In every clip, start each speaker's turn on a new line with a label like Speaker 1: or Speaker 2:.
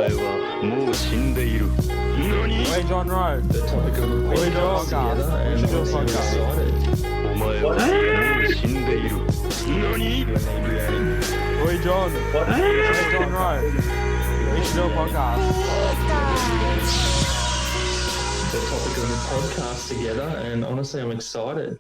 Speaker 1: Hey, John Rowe.
Speaker 2: The topic of the podcast together and
Speaker 1: We should do a
Speaker 2: honestly, I'm excited.
Speaker 1: Oi, John. Hey, John Rowe. We should do a podcast.
Speaker 2: The topic of the podcast together and honestly, I'm excited.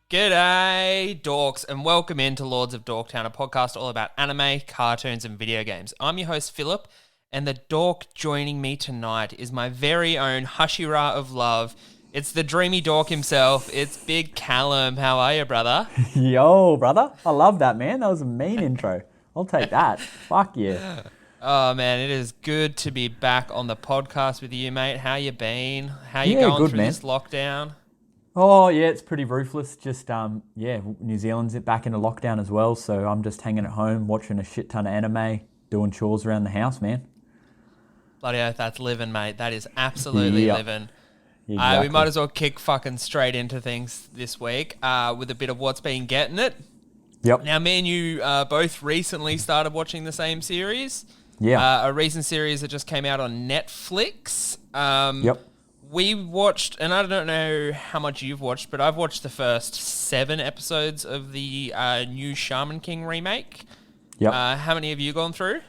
Speaker 3: G'day, dorks, and welcome into Lords of Dorktown, a podcast all about anime, cartoons, and video games. I'm your host, Philip, and the dork joining me tonight is my very own Hashira of love. It's the dreamy dork himself. It's Big Callum. How are you, brother?
Speaker 4: Yo, brother. I love that, man. That was a mean intro. I'll take that. Fuck yeah.
Speaker 3: Oh, man, it is good to be back on the podcast with you, mate. How you been? How you
Speaker 4: Yeah,
Speaker 3: going
Speaker 4: good,
Speaker 3: through
Speaker 4: man.
Speaker 3: this lockdown?
Speaker 4: Oh, yeah, it's pretty ruthless. Just, New Zealand's back into lockdown as well, so I'm just hanging at home, watching a shit ton of anime, doing chores around the house, man.
Speaker 3: Bloody oath, that's living, mate. That is absolutely
Speaker 4: Yep.
Speaker 3: living.
Speaker 4: Exactly.
Speaker 3: We might as well kick fucking straight into things this week with a bit of what's been getting it.
Speaker 4: Yep.
Speaker 3: Now, me and you both recently started watching the same series.
Speaker 4: Yeah.
Speaker 3: A recent series that just came out on Netflix.
Speaker 4: Yep.
Speaker 3: We watched, and I don't know how much you've watched, but I've watched the first 7 episodes of the new Shaman King remake.
Speaker 4: Yep.
Speaker 3: How many have you gone through?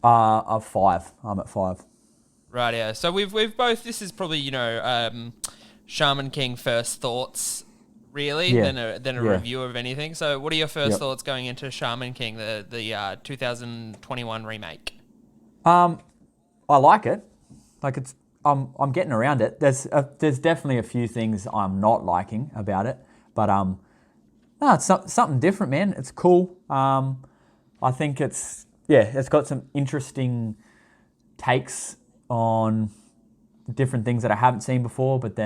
Speaker 4: 5. I'm at 5.
Speaker 3: Rightio. So we've both. This is probably Shaman King first thoughts, really,
Speaker 4: Yeah.
Speaker 3: than a
Speaker 4: Yeah.
Speaker 3: review of anything. So what are your first
Speaker 4: Yep.
Speaker 3: thoughts going into Shaman King, the 2021 remake?
Speaker 4: I like it. Like I'm getting around it. There's definitely a few things I'm not liking about it, but no, it's something different, man. It's cool. I think it's got some interesting takes on different things that I haven't seen before. But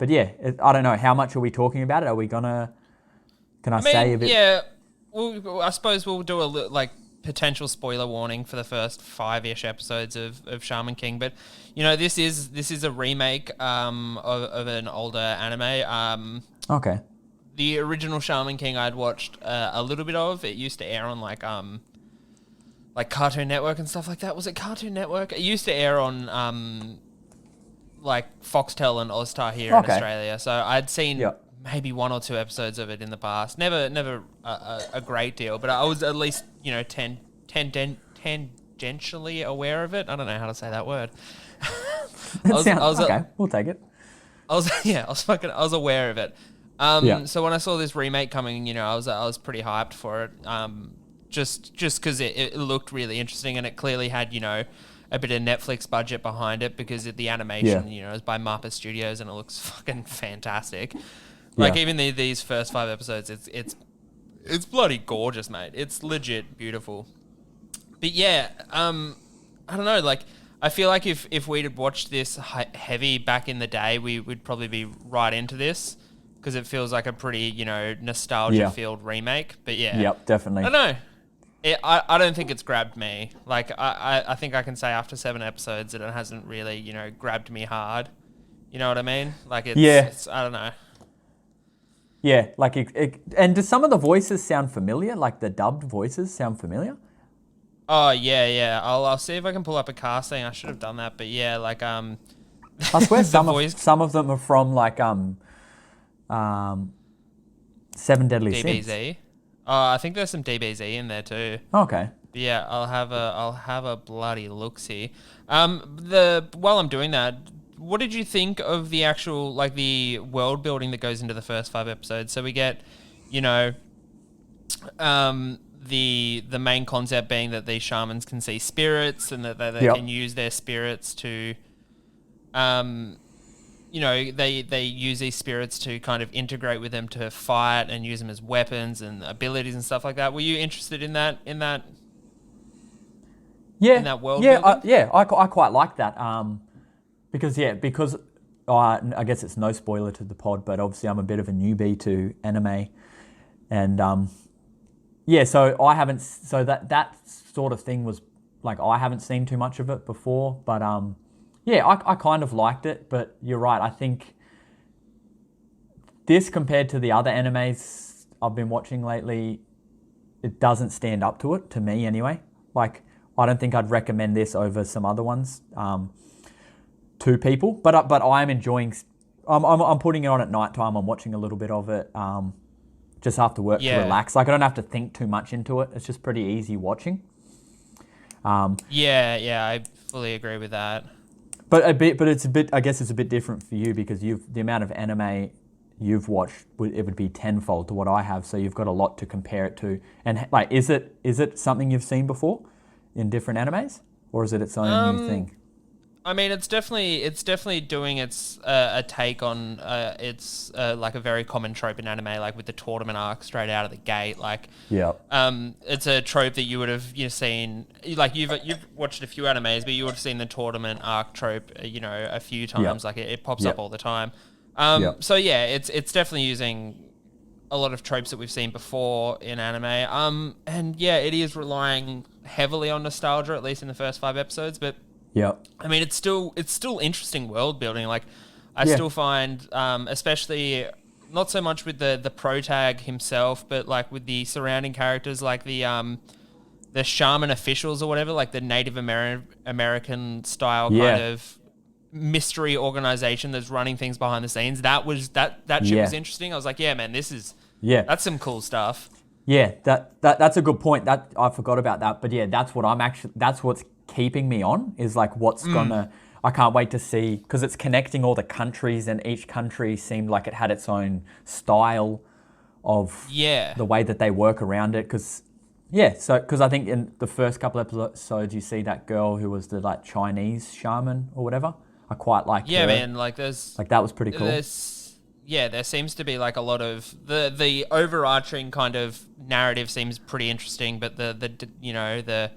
Speaker 4: yeah, I don't know. How much are we talking about it? Are we gonna? Can I say a bit?
Speaker 3: Yeah. Well, I suppose we'll do a potential spoiler warning for the first 5-ish episodes of Shaman King, but this is a remake of an older anime.
Speaker 4: Okay.
Speaker 3: The original Shaman King I'd watched a little bit of. It used to air on like Cartoon Network and stuff like that. Was it Cartoon Network? It used to air on Foxtel and Ozstar here in Australia. So I'd seen maybe 1 or 2 episodes of it in the past. Never a great deal, but I was at least tangentially aware of it. I don't know how to say that word.
Speaker 4: Okay, we'll take it.
Speaker 3: I was aware of it. So when I saw this remake coming, I was pretty hyped for it. Just because it looked really interesting, and it clearly had a bit of Netflix budget behind it, because the animation is by Mappa Studios, and it looks fucking fantastic. Like even these first 5 episodes, it's bloody gorgeous, mate. It's legit beautiful. But yeah, I don't know. Like I feel like if we'd have watched this heavy back in the day, we would probably be right into this, because it feels like a pretty nostalgia-filled remake. But yeah,
Speaker 4: Yep, definitely.
Speaker 3: I don't know. I don't think it's grabbed me. Like I think I can say after 7 episodes that it hasn't really grabbed me hard. You know what I mean? Like it's I don't know.
Speaker 4: Yeah, like and do some of the voices sound familiar? Like the dubbed voices sound familiar?
Speaker 3: Oh yeah. I'll see if I can pull up a casting. I should have done that, but yeah, like
Speaker 4: I swear some of them are from like 7 Deadly Sins.
Speaker 3: DBZ. I think there's some DBZ in there too.
Speaker 4: Okay.
Speaker 3: But yeah, I'll have a bloody look-see. While I'm doing that, what did you think of the actual the world building that goes into the first 5 episodes? So we get, the main concept being that these shamans can see spirits, and that they can use their spirits to, they use these spirits to kind of integrate with them to fight and use them as weapons and abilities and stuff like that. Were you interested in that? In that world building?
Speaker 4: I quite like that. Because I guess it's no spoiler to the pod, but obviously I'm a bit of a newbie to anime, and so that sort of thing was like, I haven't seen too much of it before, but I kind of liked it. But you're right, I think this, compared to the other animes I've been watching lately, it doesn't stand up to it, to me anyway. Like, I don't think I'd recommend this over some other ones to people. But I am enjoying. I'm putting it on at night time. I'm watching a little bit of it just after work to relax. Like I don't have to think too much into it. It's just pretty easy watching.
Speaker 3: I fully agree with that.
Speaker 4: But it's a bit. I guess it's a bit different for you because the amount of anime you've watched, it would be tenfold to what I have. So you've got a lot to compare it to. And like, is it something you've seen before in different animes, or is it its own new thing?
Speaker 3: I mean, it's definitely doing its a take on it's like a very common trope in anime, like with the tournament arc straight out of the gate. Like, it's a trope that you would have seen. Like you've watched a few animes, but you would have seen the tournament arc trope, a few times. Like it pops up all the time. So yeah, it's definitely using a lot of tropes that we've seen before in anime. And yeah, it is relying heavily on nostalgia, at least in the first 5 episodes, but.
Speaker 4: Yeah,
Speaker 3: I mean, it's still interesting world building. Like, I still find, especially not so much with the protag himself, but like with the surrounding characters, like the shaman officials or whatever, like the Native American style kind of mystery organization that's running things behind the scenes. That shit was interesting. I was like, yeah, man, that's some cool stuff.
Speaker 4: Yeah, that's a good point. That I forgot about that, but yeah, that's what's keeping me on is like I can't wait to see, because it's connecting all the countries, and each country seemed like it had its own style of the way that they work around it. Because I think in the first couple episodes you see that girl who was the like Chinese shaman or whatever. I quite like her.
Speaker 3: Man, like there's
Speaker 4: like that was pretty cool.
Speaker 3: There seems to be like a lot of the overarching kind of narrative seems pretty interesting, but the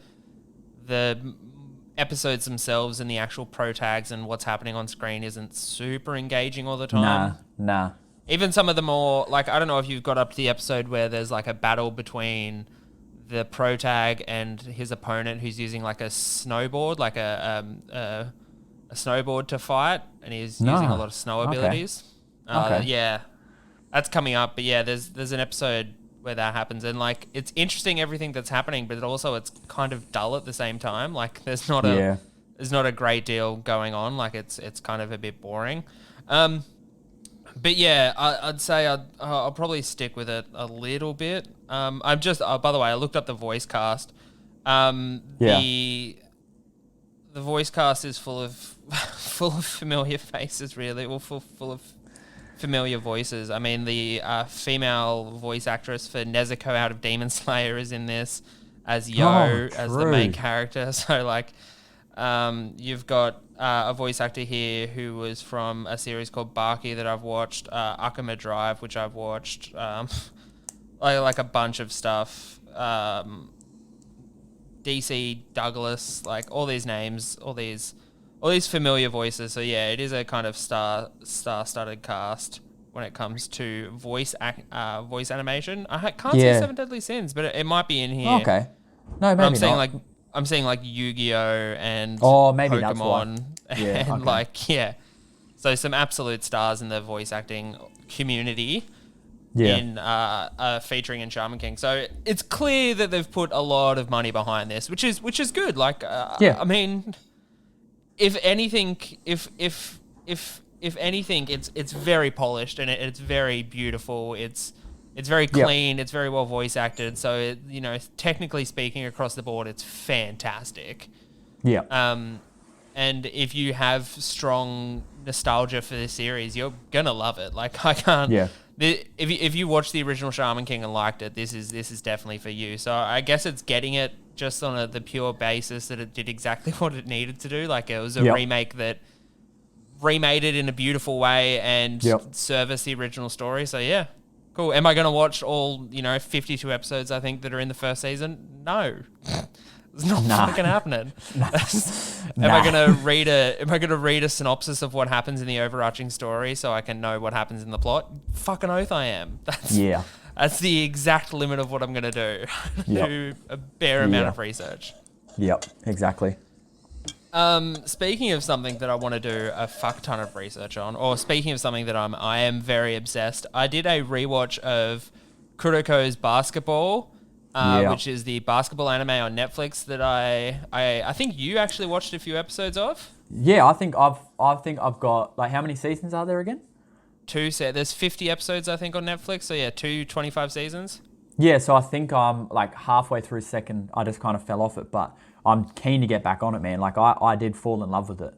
Speaker 3: episodes themselves and the actual protags and what's happening on screen isn't super engaging all the time.
Speaker 4: Nah.
Speaker 3: Even some of the more, like, I don't know if you've got up to the episode where there's like a battle between the protag and his opponent who's using like a snowboard, like a snowboard to fight, and he's using a lot of snow abilities. Yeah, that's coming up. But yeah, there's an episode where that happens, and like it's interesting everything that's happening, but it's kind of dull at the same time. Like there's not a great deal going on. Like it's kind of a bit boring. But yeah, I'd say I'll probably stick with it a little bit. I'm just by the way, I looked up the voice cast. The voice cast is full of familiar faces, really. Well, full of familiar voices. I mean, the female voice actress for Nezuko out of Demon Slayer is in this as Yo, as the main character. So, like, you've got a voice actor here who was from a series called Baki that I've watched, Akuma Drive, which I've watched, like a bunch of stuff. DC Douglas, like all these names, all these familiar voices. So yeah, it is a kind of star-studded cast when it comes to voice animation. I can't see Seven Deadly Sins, but it might be in here.
Speaker 4: Okay, no, maybe not.
Speaker 3: I'm saying like Yu-Gi-Oh and
Speaker 4: maybe
Speaker 3: Pokemon,
Speaker 4: that's why.
Speaker 3: and so some absolute stars in the voice acting community. In featuring in Shaman King, so it's clear that they've put a lot of money behind this, which is good. Like, I mean, if anything, it's very polished and it's very beautiful. It's very clean. It's very well voice acted. So technically speaking, across the board, it's fantastic.
Speaker 4: Yeah.
Speaker 3: And if you have strong nostalgia for this series, you're gonna love it. Like I can't.
Speaker 4: Yeah.
Speaker 3: If you watched the original Shaman King and liked it, this is definitely for you. So I guess it's getting it just on the pure basis that it did exactly what it needed to do. Like it was a remake that remade it in a beautiful way and service the original story. So yeah, cool. Am I going to watch all 52 episodes I think that are in the first season? No. It's not fucking happening. Am I gonna read a synopsis of what happens in the overarching story so I can know what happens in the plot? Fucking oath I am. That's the exact limit of what I'm gonna do. Do a bare amount of research.
Speaker 4: Yep, exactly.
Speaker 3: Speaking of something that I want to do a fuck ton of research on, or speaking of something that I am very obsessed, I did a rewatch of Kuroko's Basketball. which is the basketball anime on Netflix that I think you actually watched a few episodes of.
Speaker 4: Yeah, I think I've got, like, how many seasons are there again?
Speaker 3: There's 50 episodes, I think, on Netflix. So yeah, 25 seasons.
Speaker 4: Yeah, so I think I'm like halfway through second. I just kind of fell off it, but I'm keen to get back on it, man. Like I did fall in love with it.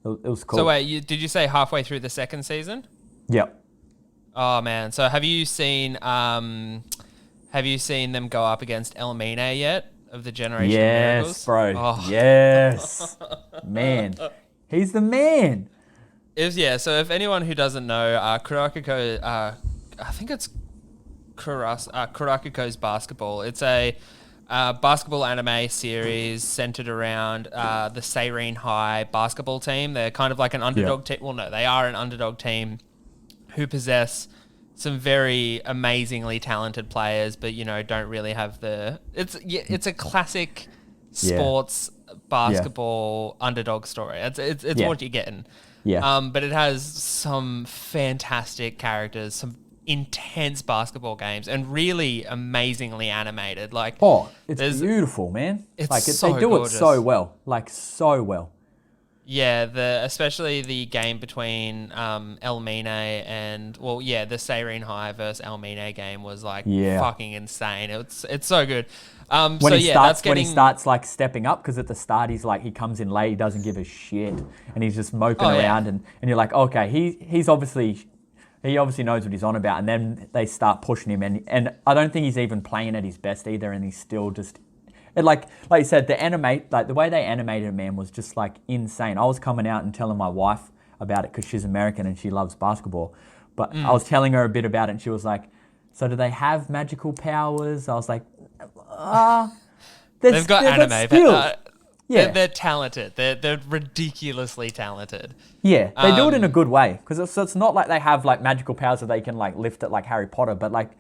Speaker 4: It was cool.
Speaker 3: So wait, did you say halfway through the second season?
Speaker 4: Yep.
Speaker 3: Oh man, so have you seen them go up against Elmina yet of the Generation of Miracles?
Speaker 4: Yes, bro.
Speaker 3: Oh.
Speaker 4: Yes. Man. He's the man.
Speaker 3: So if anyone who doesn't know, Kurakuko, I think it's Kurakuko's Basketball. It's a basketball anime series centered around the Seirin High basketball team. They're kind of like an underdog team. Well, no, they are an underdog team who possess some very amazingly talented players, but don't really have the. It's a classic sports basketball underdog story. It's what you're getting.
Speaker 4: Yeah.
Speaker 3: But it has some fantastic characters, some intense basketball games, and really amazingly animated. Like,
Speaker 4: it's beautiful, man.
Speaker 3: It's
Speaker 4: like
Speaker 3: so
Speaker 4: they do
Speaker 3: gorgeous.
Speaker 4: it so well, like so well.
Speaker 3: Yeah, especially the game between Elmina and the Seirin High versus Elmina game was like fucking insane. It's so good. When he
Speaker 4: starts like stepping up, because at the start he comes in late, he doesn't give a shit, and he's just moping around, and you're like, okay, he obviously knows what he's on about, and then they start pushing him, and I don't think he's even playing at his best either, and he's still just. And like you said, the way they animated it, man, was just like insane. I was coming out and telling my wife about it because she's American and she loves basketball. But I was telling her a bit about it, and she was like, "So do they have magical powers?" I was like,
Speaker 3: they've got anime. They're talented. They're ridiculously talented.
Speaker 4: Yeah, they do it in a good way, because it's not like they have like magical powers that they can like lift it like Harry Potter, but like.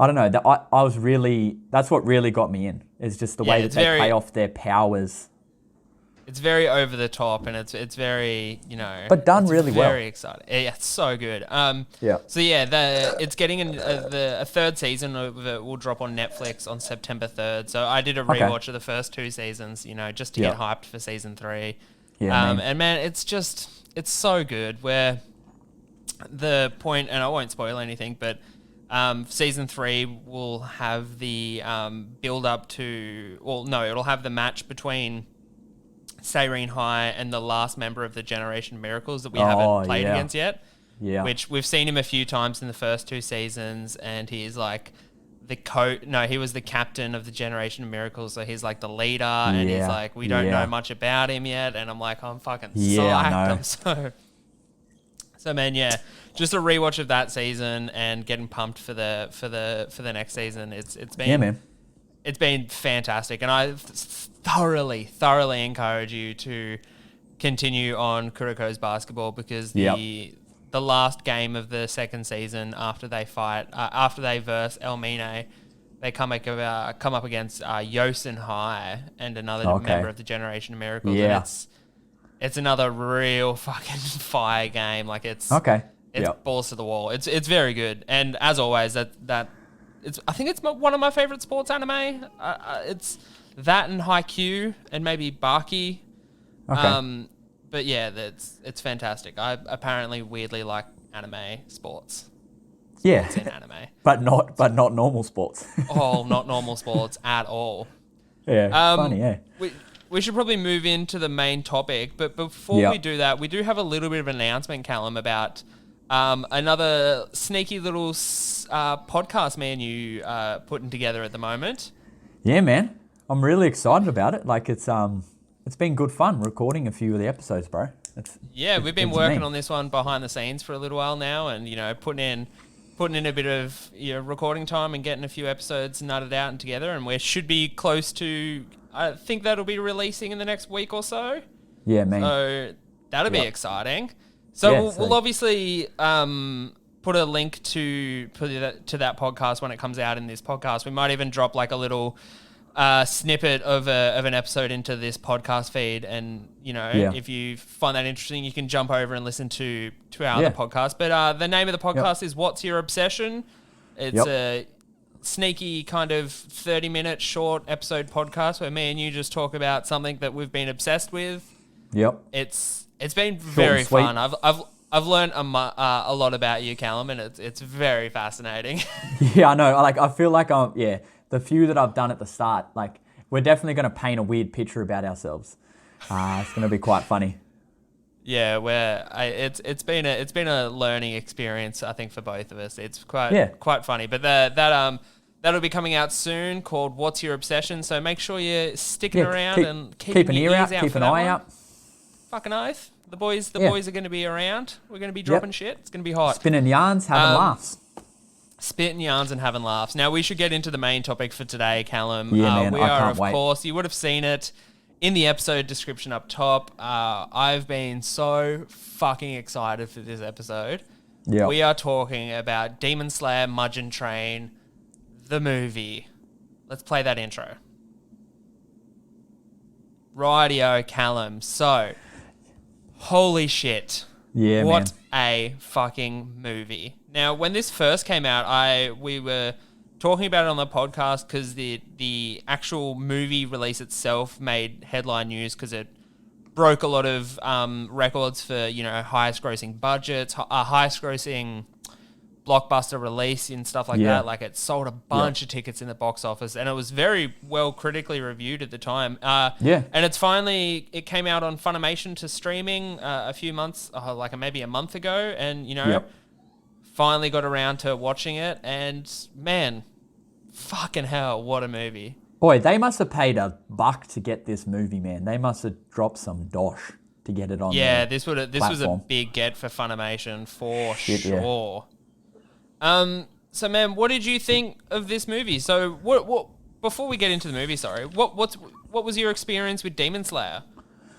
Speaker 4: I don't know. That's what really got me in. Is just the way that they play off their powers.
Speaker 3: It's very over the top, and it's very
Speaker 4: but done really well.
Speaker 3: Very exciting. Yeah, it's so good. So it's getting a third season of it will drop on Netflix on September 3rd. So I did a rewatch of the first two seasons, just to get hyped for season 3. Yeah, and man, it's so good. Where the point, and I won't spoil anything, but. Season 3 will have the build up to... Well, no, it'll have the match between Seirin High and the last member of the Generation of Miracles that we haven't played against yet. Yeah. Which we've seen him a few times in the first 2 seasons, and he's like he was the captain of the Generation of Miracles, so he's like the leader, and he's like, we don't know much about him yet, and I'm like, I'm fucking psyched. So man, just a rewatch of that season and getting pumped for the next season. It's been fantastic, and I thoroughly encourage you to continue on Kuroko's Basketball, because the last game of the second season, after they verse Elmina, they come up against Yosen High and another member of the Generation of Miracles. And it's another real fucking fire game. Like it's balls to the wall. It's very good. And as always, I think it's one of my favorite sports anime. It's that and Haikyuu and maybe Baki. Okay. But yeah, it's fantastic. I apparently weirdly like anime sports.
Speaker 4: Yeah.
Speaker 3: In anime.
Speaker 4: but not normal sports.
Speaker 3: Not normal sports at all.
Speaker 4: Yeah. Funny, yeah.
Speaker 3: We should probably move into the main topic, but before we do that, we do have a little bit of an announcement, Callum, about another sneaky little podcast me and you putting together at the moment.
Speaker 4: Yeah, man. I'm really excited about it. Like it's been good fun recording a few of the episodes, bro.
Speaker 3: We've been working on this one behind the scenes for a little while now, and putting in a bit of recording time and getting a few episodes nutted out and together, and we should be close to. I think that'll be releasing in the next week or so.
Speaker 4: Yeah, man.
Speaker 3: So that'll be exciting. So we'll obviously put a link to that podcast when it comes out in this podcast. We might even drop like a little snippet of an episode into this podcast feed, and if you find that interesting, you can jump over and listen to our other podcast. But the name of the podcast is What's Your Obsession? It's sneaky kind of 30-minute short episode podcast where me and you just talk about something that we've been obsessed with.
Speaker 4: Yep.
Speaker 3: It's been very
Speaker 4: sweet.
Speaker 3: fun. I've learned a lot about you, Callum, and it's very fascinating.
Speaker 4: Yeah, I know. I feel like the few that I've done at the start, like we're definitely going to paint a weird picture about ourselves. It's going to be quite funny.
Speaker 3: Yeah, it's been a learning experience, I think, for both of us. It's quite funny. But that'll be coming out soon, called "What's Your Obsession?" So make sure you're sticking around and keep an ear out,
Speaker 4: keep an eye out.
Speaker 3: Fucking oath. The boys are going to be around. We're going to be dropping shit. It's going to be hot.
Speaker 4: Spinning yarns, having laughs.
Speaker 3: Spitting yarns and having laughs. Now we should get into the main topic for today, Callum.
Speaker 4: Yeah, man,
Speaker 3: we
Speaker 4: I
Speaker 3: are,
Speaker 4: can't
Speaker 3: of
Speaker 4: wait.
Speaker 3: course, you would have seen it in the episode description up top. I've been so fucking excited for this episode.
Speaker 4: Yeah.
Speaker 3: We are talking about Demon Slayer Mugen Train, the movie. Let's play that intro. Rightio, Callum. So, holy shit.
Speaker 4: Yeah,
Speaker 3: what
Speaker 4: man.
Speaker 3: a fucking movie. Now, when this first came out, we were talking about it on the podcast because the actual movie release itself made headline news because it broke a lot of records for, highest grossing budgets, highest grossing blockbuster release and stuff like that. Like, it sold a bunch of tickets in the box office, and it was very well critically reviewed at the time. And it came out on Funimation to streaming a few months, maybe a month ago, and finally got around to watching it, and man, fucking hell, what a movie.
Speaker 4: Boy, they must have paid $1 to get this movie, man. They must have dropped some dosh to get it on.
Speaker 3: Yeah, this was a
Speaker 4: platform.
Speaker 3: big get for Funimation for
Speaker 4: Shit,
Speaker 3: sure. So man, what did you think of this movie? So what before we get into the movie, what was your experience with Demon Slayer?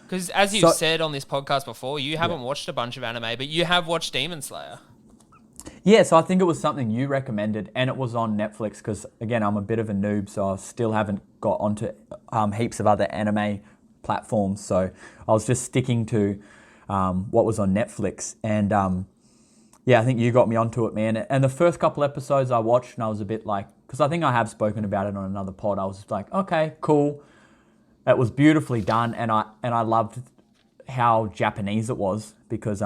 Speaker 3: Because as you said on this podcast before, you haven't watched a bunch of anime, but you have watched Demon Slayer.
Speaker 4: Yeah, so I think it was something you recommended, and it was on Netflix because, again, I'm a bit of a noob, so I still haven't got onto heaps of other anime platforms. So I was just sticking to what was on Netflix, and I think you got me onto it, man. And the first couple episodes I watched, and I was a bit like, because I think I have spoken about it on another pod, I was just like, okay, cool. It was beautifully done, and I loved how Japanese it was because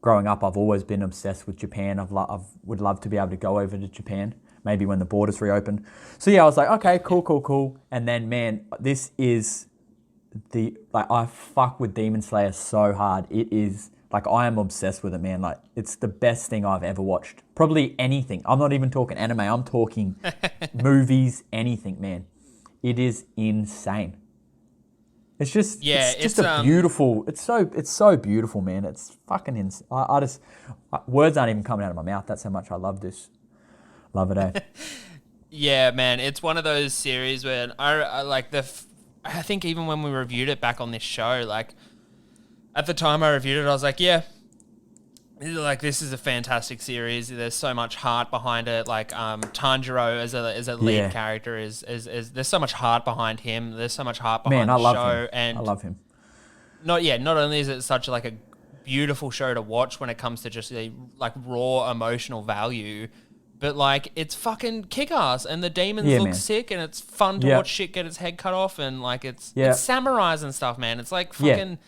Speaker 4: growing up, I've always been obsessed with Japan. I would love to be able to go over to Japan, maybe when the borders reopen. So yeah, I was like, okay, cool. And then, man, this is I fuck with Demon Slayer so hard. It is, I am obsessed with it, man. It's the best thing I've ever watched. Probably anything. I'm not even talking anime. I'm talking movies, anything, man. It is insane. It's just, it's a beautiful. It's so beautiful, man. It's fucking insane. I just words aren't even coming out of my mouth. That's how much I love this. Love it, eh?
Speaker 3: Yeah, man. It's one of those series where I think even when we reviewed it back on this show, at the time I reviewed it, I was like, yeah, this is a fantastic series. There's so much heart behind it. Tanjiro as a lead character is there's so much heart behind him. There's so much heart behind the show. And
Speaker 4: I love him.
Speaker 3: Not only is it such a beautiful show to watch when it comes to just raw emotional value, but it's fucking kick-ass, and the demons look sick, and it's fun to watch shit get its head cut off, and it's samurais and stuff, man. It's fucking...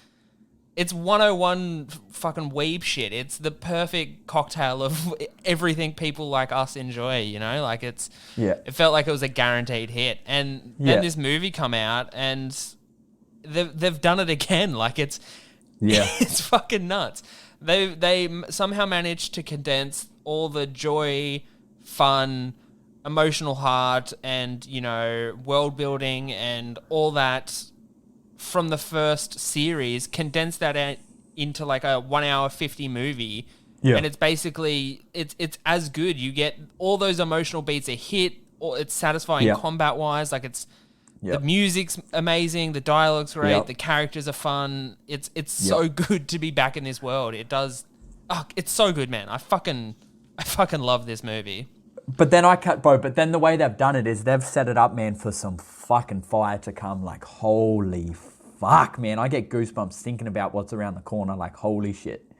Speaker 3: It's 101 fucking weeb shit. It's the perfect cocktail of everything people like us enjoy, It felt like it was a guaranteed hit. And then this movie come out, and they've done it again. It's fucking nuts. They somehow managed to condense all the joy, fun, emotional heart, and, world building and all that from the first series, condense that into a 1 hour 50 movie, and it's basically it's as good. You get all those emotional beats a hit, or it's satisfying combat wise. The music's amazing, the dialogue's great, the characters are fun. It's so good to be back in this world. It's so good, man. I fucking love this movie.
Speaker 4: But then the way they've done it is they've set it up, man, for some fucking fire to come. Holy fuck, man. I get goosebumps thinking about what's around the corner. Holy shit.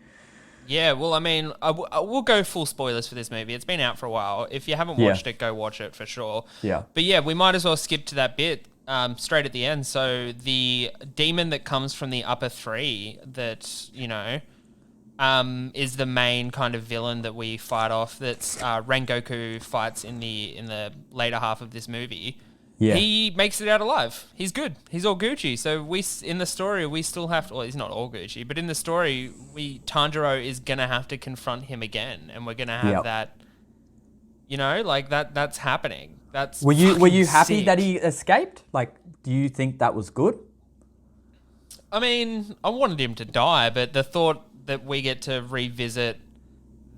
Speaker 3: Yeah, well, I mean, I will go full spoilers for this movie. It's been out for a while. If you haven't watched it, go watch it for sure.
Speaker 4: Yeah.
Speaker 3: But yeah, we might as well skip to that bit straight at the end. So the demon that comes from the upper three that, is the main kind of villain that we fight off. That's Rengoku fights in the later half of this movie.
Speaker 4: Yeah.
Speaker 3: He makes it out alive. He's good. He's all Gucci. So in the story, we still have to... Well, he's not all Gucci, but in the story, Tanjiro is going to have to confront him again. And we're going to have that... that's happening. That's
Speaker 4: Were you happy
Speaker 3: sick.
Speaker 4: that he escaped? Like, do you think that was good?
Speaker 3: I mean, I wanted him to die, but the thought that we get to revisit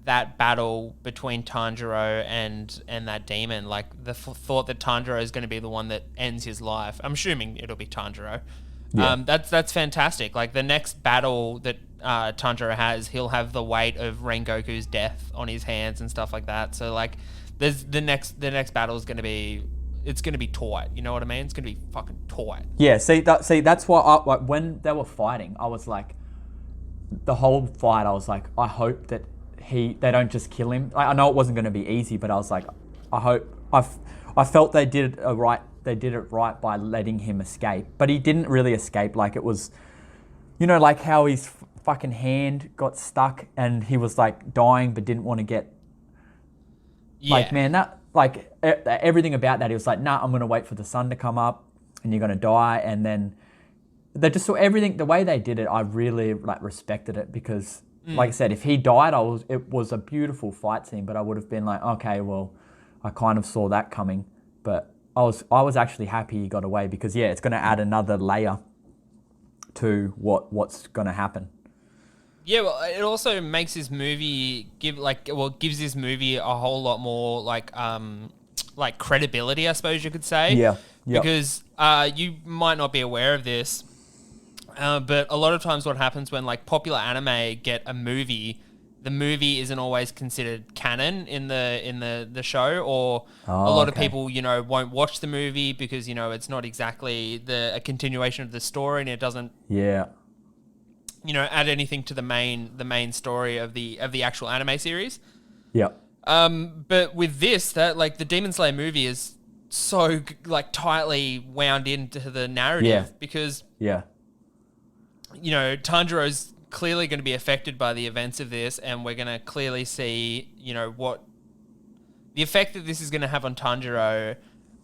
Speaker 3: that battle between Tanjiro and that demon, like the thought that Tanjiro is going to be the one that ends his life. I'm assuming it'll be Tanjiro.
Speaker 4: Yeah.
Speaker 3: That's fantastic. Like the next battle that Tanjiro has, he'll have the weight of Rengoku's death on his hands and stuff like that. So like, there's the next battle is going to be. It's going to be tight. You know what I mean? It's going to be fucking tight.
Speaker 4: Yeah. See, that's why when they were fighting, I was like, the whole fight, I was like, I hope that they don't just kill him. I know it wasn't going to be easy, but I was like, I felt they did it right. They did it right by letting him escape, but he didn't really escape. Like it was, like how his fucking hand got stuck and he was like dying, but didn't want to get.
Speaker 3: Yeah.
Speaker 4: Like man, that like everything about that, he was like, nah, I'm going to wait for the sun to come up, and you're going to die, and then they just saw everything. The way they did it, I really like respected it because. Like I said, if he died, it was a beautiful fight scene, but I would have been like, okay, well, I kind of saw that coming. But I was actually happy he got away because, it's going to add another layer to what's going to happen.
Speaker 3: Yeah, well, it also makes this movie gives this movie a whole lot more like credibility, I suppose you could say.
Speaker 4: Yeah. Yep.
Speaker 3: Because you might not be aware of this. But a lot of times what happens when like popular anime get a movie, the movie isn't always considered canon in the show, or a lot of people, won't watch the movie because, it's not exactly a continuation of the story and it doesn't add anything to the main story of the actual anime series.
Speaker 4: Yeah.
Speaker 3: But with this, that like the Demon Slayer movie is so like tightly wound into the narrative because Tanjiro's clearly going to be affected by the events of this, and we're going to clearly see, what the effect that this is going to have on Tanjiro,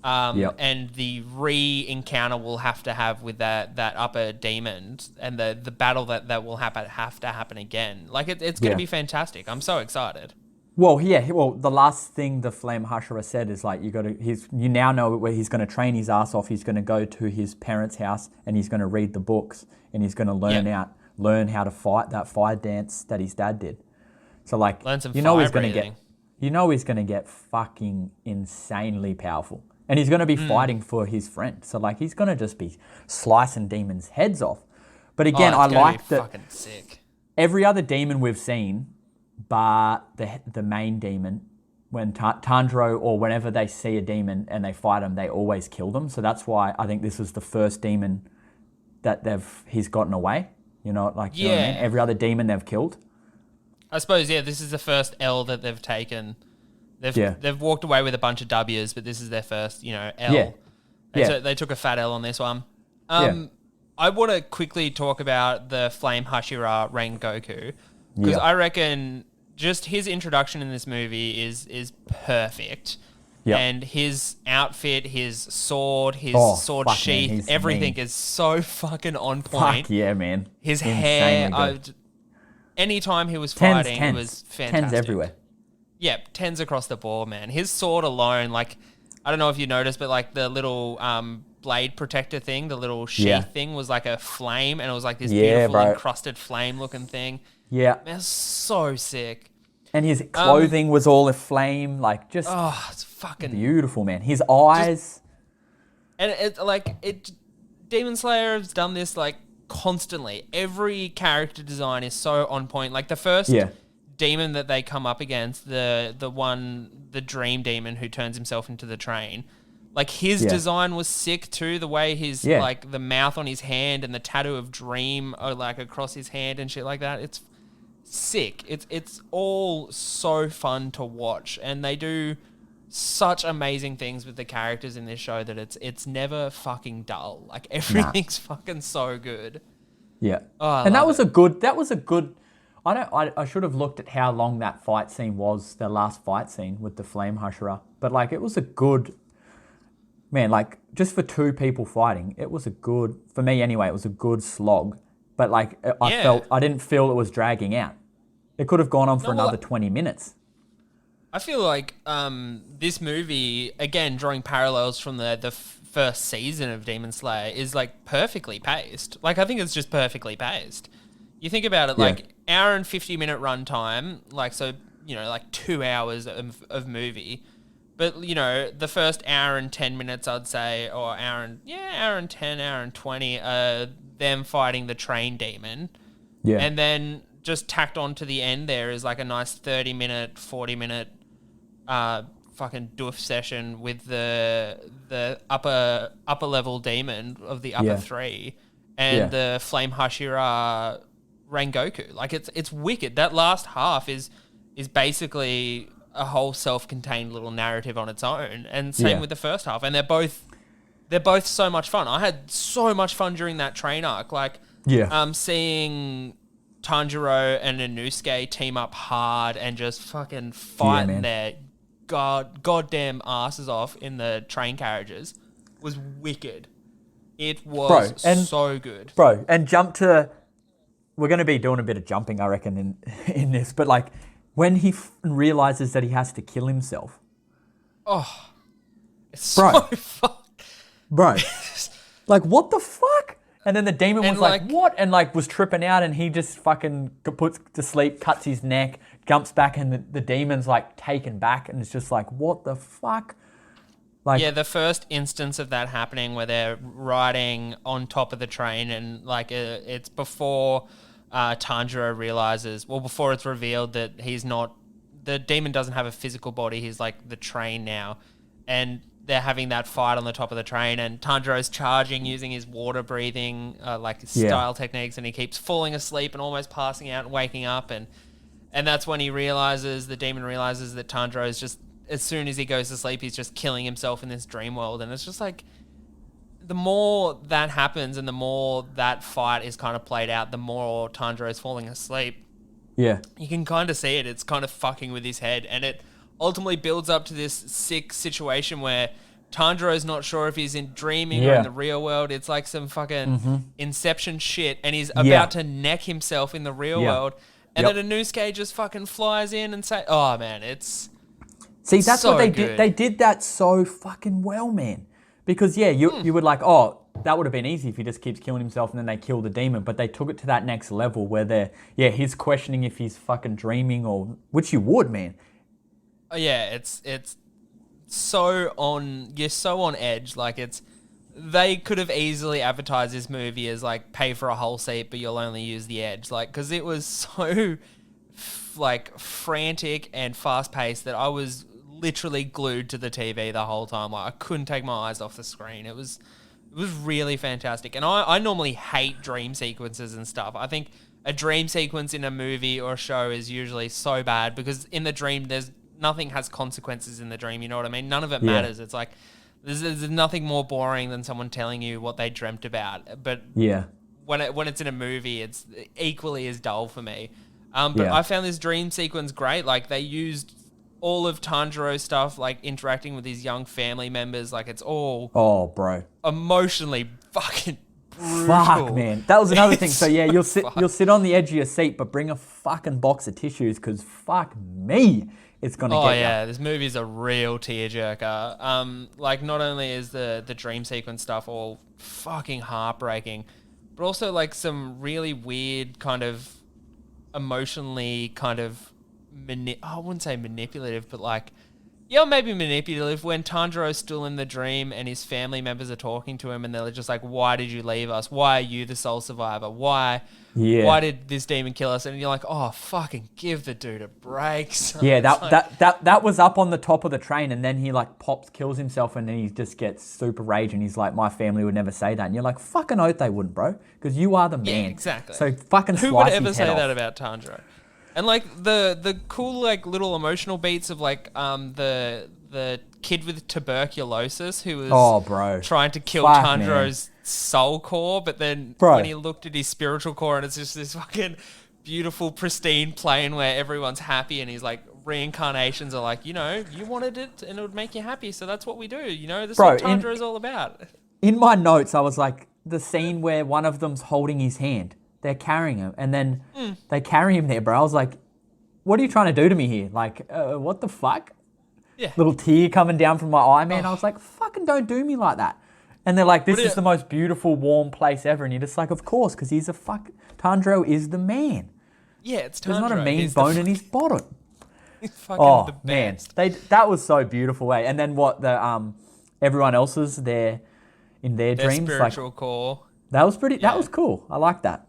Speaker 3: and the re-encounter we'll have to have with that upper demon, and the battle that will have to happen again. Like it's going to be fantastic. I'm so excited.
Speaker 4: Well, the last thing the Flame Hashira said is like, you now know where he's going to train his ass off. He's going to go to his parents' house and he's going to read the books and he's going to learn how to fight that fire dance that his dad did. So like,
Speaker 3: learn some
Speaker 4: he's going to get fucking insanely powerful, and he's going to be fighting for his friend. So like, he's going to just be slicing demons' heads off. But again, I like that
Speaker 3: fucking sick.
Speaker 4: Every other demon we've seen, but the main demon, when Tanjiro or whenever they see a demon and they fight him, they always kill them. So that's why I think this is the first demon that he's gotten away. You know what I mean? Every other demon they've killed.
Speaker 3: I suppose, this is the first L that they've taken. They've walked away with a bunch of W's, but this is their first, L. They took a fat L on this one. I want to quickly talk about the Flame Hashira Rengoku, because I reckon just his introduction in this movie is perfect. Yep. And his outfit, his sword, sword sheath, everything is so fucking on point.
Speaker 4: Fuck yeah, man.
Speaker 3: His hair, anytime he was fighting, it was fantastic.
Speaker 4: 10s everywhere.
Speaker 3: Yeah, 10s across the board, man. His sword alone, like, I don't know if you noticed, but like the little blade protector thing, the little sheath thing was like a flame, and it was like this beautiful encrusted flame looking thing. Yeah. Man, it was so sick.
Speaker 4: And his clothing was all aflame, like just
Speaker 3: it's fucking
Speaker 4: beautiful, man. His eyes.
Speaker 3: Demon Slayer has done this like constantly. Every character design is so on point. Like the first demon that they come up against, the dream demon who turns himself into the train. Like his design was sick too. The way his like the mouth on his hand and the tattoo of dream like across his hand and shit like that. It's sick. It's all so fun to watch, and they do such amazing things with the characters in this show that it's never fucking dull. Like everything's fucking so good.
Speaker 4: Yeah.
Speaker 3: Oh,
Speaker 4: and that
Speaker 3: love
Speaker 4: was
Speaker 3: it.
Speaker 4: a good I should have looked at how long that fight scene was, the last fight scene with the flame husherer. But like it was a good man, like just for two people fighting, it was a good, for me anyway, it was a good slog. But like I didn't feel it was dragging out. It could have gone on for another 20 minutes.
Speaker 3: I feel like this movie, again, drawing parallels from the first season of Demon Slayer, is like perfectly paced. Like I think it's just perfectly paced. You think about it, like hour and 50-minute runtime, like so, you know, like 2 hours of movie. But you know, the first hour and 10 minutes, I'd say, or hour and 10, hour and 20, them fighting the train demon.
Speaker 4: Yeah.
Speaker 3: And then just tacked on to the end there is like a nice 30-minute, 40-minute fucking doof session with the upper level demon of the upper three and the Flame Hashira Rengoku. Like it's wicked. That last half is basically a whole self-contained little narrative on its own, and same with the first half. And they're both so much fun. I had so much fun during that train arc. Like seeing Tanjiro and Inosuke team up hard and just fucking fighting their goddamn asses off in the train carriages was wicked. It was so good.
Speaker 4: Bro, and we're going to be doing a bit of jumping, I reckon, in this, but like when he realizes that he has to kill himself.
Speaker 3: Oh, it's so fun.
Speaker 4: Bro, like what the fuck? And then the demon was like, what? And like was tripping out, and he just fucking puts to sleep, cuts his neck, jumps back, and the demon's like taken back, and it's just like, what the fuck? Like,
Speaker 3: yeah, the first instance of that happening where they're riding on top of the train, and like it's before Tanjiro realizes, well, before it's revealed that the demon doesn't have a physical body, he's like the train now, and they're having that fight on the top of the train, and Tanjiro's charging using his water breathing style techniques, and he keeps falling asleep and almost passing out and waking up, and that's when the demon realizes that Tanjiro is just, as soon as he goes to sleep, he's just killing himself in this dream world. And it's just like, the more that happens and the more that fight is kind of played out, the more Tanjiro is falling asleep.
Speaker 4: Yeah.
Speaker 3: You can kind of see it. It's kind of fucking with his head, and it ultimately builds up to this sick situation where Tanjiro's not sure if he's dreaming or in the real world. It's like some fucking Inception shit, and he's about to neck himself in the real world. And then Inosuke just fucking flies in and say, oh man, it's...
Speaker 4: See, that's
Speaker 3: so
Speaker 4: what they
Speaker 3: good.
Speaker 4: did. They did that so fucking well, man. Because you would like, oh, that would have been easy if he just keeps killing himself and then they kill the demon. But they took it to that next level where he's questioning if he's fucking dreaming, or which you would, man.
Speaker 3: Oh, yeah, it's so on. You're so on edge. Like they could have easily advertised this movie as like pay for a whole seat, but you'll only use the edge. Like, because it was so like frantic and fast paced that I was literally glued to the TV the whole time. Like I couldn't take my eyes off the screen. It was really fantastic. And I normally hate dream sequences and stuff. I think a dream sequence in a movie or a show is usually so bad because in the dream nothing has consequences in the dream. You know what I mean? None of it matters. It's like there's nothing more boring than someone telling you what they dreamt about. But when it's in a movie, it's equally as dull for me. But I found this dream sequence great. Like they used all of Tanjiro's stuff, like interacting with his young family members. Like it's all emotionally fucking brutal.
Speaker 4: Fuck, man. That was another thing. So yeah, you'll sit on the edge of your seat, but bring a fucking box of tissues because fuck me, it's gonna get you. Oh yeah,
Speaker 3: this movie's a real tearjerker. Like not only is the dream sequence stuff all fucking heartbreaking, but also like some really weird kind of emotionally kind of I wouldn't say manipulative, but like, yeah, maybe manipulative when Tanjiro's still in the dream and his family members are talking to him and they're just like, why did you leave us? Why are you the sole survivor? Why did this demon kill us? And you're like, oh, fucking give the dude a break, son.
Speaker 4: Yeah, that was up on the top of the train, and then he like kills himself, and then he just gets super rage, and he's like, my family would never say that. And you're like, fucking oath they wouldn't, bro, because you are the man.
Speaker 3: Yeah, exactly.
Speaker 4: So fucking
Speaker 3: Who
Speaker 4: slice
Speaker 3: would ever
Speaker 4: his
Speaker 3: say
Speaker 4: head
Speaker 3: that
Speaker 4: off.
Speaker 3: about Tanjiro? And like the cool like little emotional beats of like the kid with tuberculosis who was trying to kill
Speaker 4: Fuck,
Speaker 3: Tanjiro's soul core, but then
Speaker 4: Bro.
Speaker 3: when he looked at his spiritual core and it's just this fucking beautiful pristine plane where everyone's happy and he's like reincarnations are like, you know, you wanted it and it would make you happy, so that's what we do, you know, this is what Tanjiro is all about.
Speaker 4: In my notes I was like, the scene where one of them's holding his hand, they're carrying him, and then they carry him there, bro. I was like, what are you trying to do to me here? Like, what the fuck?
Speaker 3: Yeah.
Speaker 4: Little tear coming down from my eye, man. I was like, fucking don't do me like that. And they're like, this is the most beautiful, warm place ever. And you're just like, of course, because he's Tanjiro is the man.
Speaker 3: Yeah, it's Tanjiro.
Speaker 4: There's not a mean bone in his bottom.
Speaker 3: He's fucking the
Speaker 4: man.
Speaker 3: best.
Speaker 4: That was so beautiful, eh? And then what the everyone else's there in their dreams,
Speaker 3: spiritual
Speaker 4: like,
Speaker 3: core.
Speaker 4: That was pretty. Yeah. That was cool. I like that.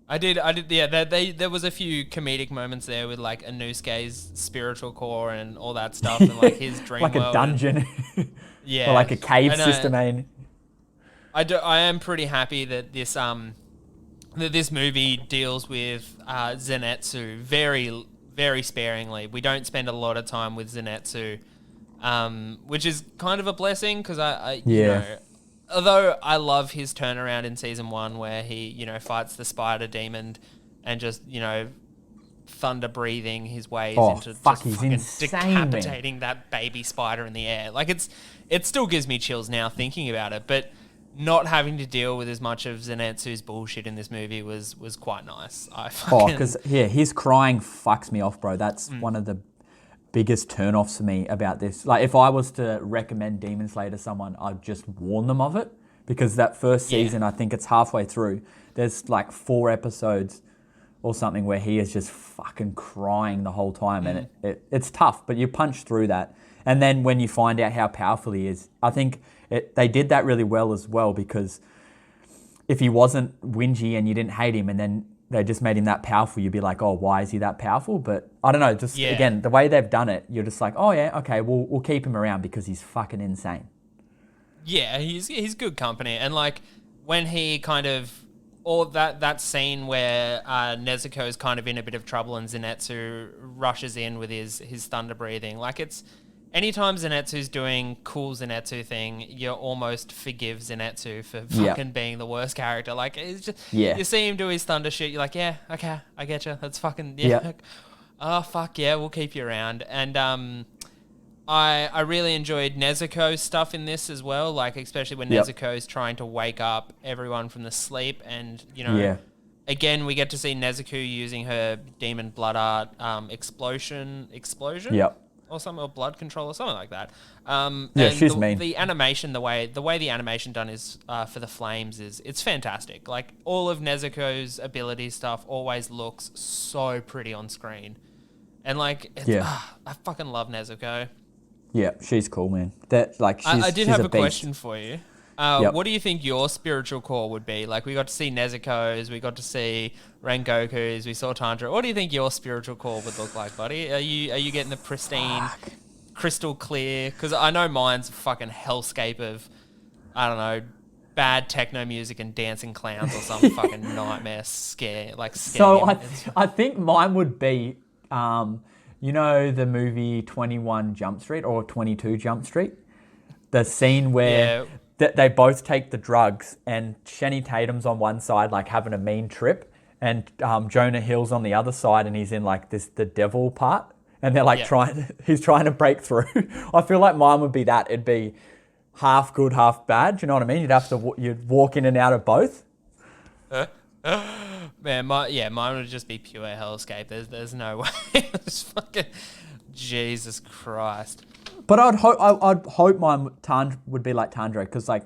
Speaker 3: I did. Yeah, there was a few comedic moments there with like Inosuke's spiritual core and all that stuff, and like his dream
Speaker 4: like
Speaker 3: world
Speaker 4: a dungeon.
Speaker 3: Yeah,
Speaker 4: or like a cave system.
Speaker 3: I am pretty happy that this movie deals with Zenitsu very, very sparingly. We don't spend a lot of time with Zenitsu, which is kind of a blessing because you know, although I love his turnaround in season 1 where he, you know, fights the spider demon and just, you know, thunder breathing his ways into just fucking
Speaker 4: insane,
Speaker 3: decapitating that baby spider in the air. Like it still gives me chills now thinking about it, but not having to deal with as much of Zenitsu's bullshit in this movie was quite nice.
Speaker 4: Because his crying fucks me off, bro. That's one of the biggest turn-offs for me about this. Like, if I was to recommend Demon Slayer to someone, I'd just warn them of it, because that first season, I think it's halfway through, there's like 4 episodes or something where he is just fucking crying the whole time, and it's tough, but you punch through that. And then when you find out how powerful he is, I think they did that really well as well, because if he wasn't whingy and you didn't hate him and then they just made him that powerful, you'd be like, oh, why is he that powerful? But I don't know, just again, the way they've done it, you're just like, oh yeah, okay, we'll keep him around because he's fucking insane.
Speaker 3: Yeah, he's good company. And like when he kind of, or that scene where Nezuko's kind of in a bit of trouble and Zenitsu rushes in with his thunder breathing, like it's, anytime Zenitsu's doing cool Zenitsu thing, you almost forgive Zenitsu for fucking being the worst character. Like, it's just, you see him do his thunder shit, you're like, yeah, okay, I get you. That's fucking, oh, fuck yeah, we'll keep you around. And I really enjoyed Nezuko's stuff in this as well, like, especially when Nezuko's trying to wake up everyone from the sleep. And, you know, again, we get to see Nezuko using her demon blood art explosion.
Speaker 4: Yep.
Speaker 3: Or something, or blood control, or something like that.
Speaker 4: She's mean.
Speaker 3: The animation, the way the animation done is for the flames it's fantastic. Like all of Nezuko's ability stuff always looks so pretty on screen, and like I fucking love Nezuko.
Speaker 4: Yeah, she's cool, man. That like
Speaker 3: I did have a
Speaker 4: beast.
Speaker 3: question for you. What do you think your spiritual core would be? Like, we got to see Nezuko's, we got to see Rengoku's, we saw Tanjiro. What do you think your spiritual core would look like, buddy? Are you getting the pristine, crystal clear? Because I know mine's a fucking hellscape of, I don't know, bad techno music and dancing clowns or some fucking nightmare scare.
Speaker 4: So I think mine would be, you know, the movie 21 Jump Street or 22 Jump Street? The scene where... they both take the drugs and Channing Tatum's on one side, like having a mean trip, and Jonah Hill's on the other side and he's in like the devil part, and they're like he's trying to break through. I feel like mine would be that. It'd be half good, half bad. Do you know what I mean? You'd walk in and out of both.
Speaker 3: Man, mine would just be pure hellscape. There's no way. It's fucking Jesus Christ.
Speaker 4: But I'd hope mine would be like Tanjiro, because like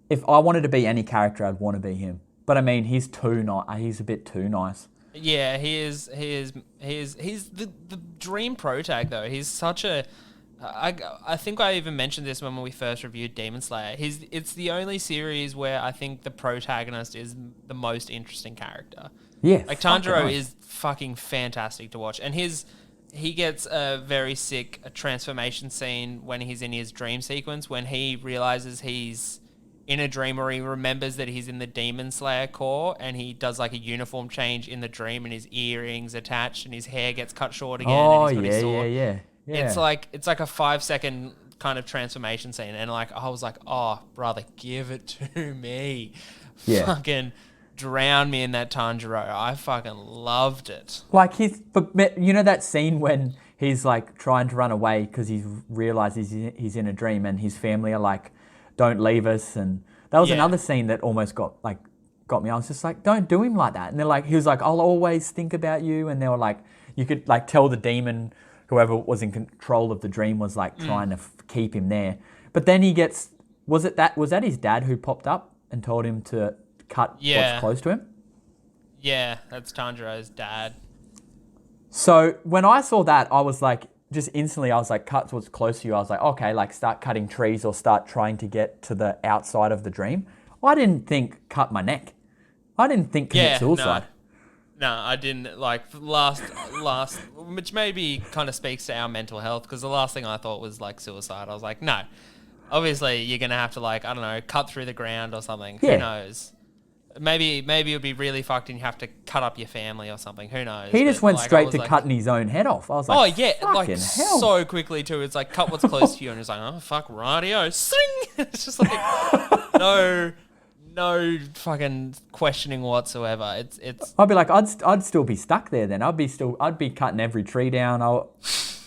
Speaker 4: if I wanted to be any character, I'd want to be him. But I mean, he's a bit too nice.
Speaker 3: Yeah, he is the dream protag though. He's such a I think I even mentioned this when we first reviewed Demon Slayer. It's the only series where I think the protagonist is the most interesting character.
Speaker 4: Yeah.
Speaker 3: Like Tanjiro is fucking fantastic to watch, and he gets a very sick transformation scene when he's in his dream sequence, when he realizes he's in a dream where he remembers that he's in the Demon Slayer Corps, and he does like a uniform change in the dream, and his earrings attached, and his hair gets cut short again.
Speaker 4: Oh,
Speaker 3: and he's got his sword.
Speaker 4: yeah.
Speaker 3: It's like a 5-second kind of transformation scene, and like I was like, oh brother, give it to me.
Speaker 4: Yeah.
Speaker 3: Fucking drown me in that Tanjiro. I fucking loved it.
Speaker 4: Like but you know that scene when he's like trying to run away because he's realized he's in a dream, and his family are like, don't leave us, and that was another scene that almost got me. I was just like, don't do him like that. And they're like, he was like, I'll always think about you, and they were like, you could like tell the demon, whoever was in control of the dream, was like trying to keep him there. But then he gets, was that his dad who popped up and told him to cut what's close to him?
Speaker 3: Yeah, that's Tanjiro's dad.
Speaker 4: So when I saw that, I was like, just instantly, I was like, cut what's close to you. I was like, okay, like start cutting trees or start trying to get to the outside of the dream. I didn't think cut my neck. I didn't think commit suicide.
Speaker 3: No, I didn't. Like last, which maybe kind of speaks to our mental health, because the last thing I thought was like suicide. I was like, no, obviously you're gonna have to like, I don't know, cut through the ground or something.
Speaker 4: Yeah.
Speaker 3: Who knows? Maybe it'll be really fucked and you have to cut up your family or something. Who knows?
Speaker 4: He just went straight to cutting his own head off. I was like,
Speaker 3: oh yeah, like
Speaker 4: fucking hell.
Speaker 3: so quickly too. It's like cut what's close to you, and it's like, oh fuck, radio, sing. It's just like no fucking questioning whatsoever. It's.
Speaker 4: I'd be like, I'd still be stuck there then. I'd be cutting every tree down. I'd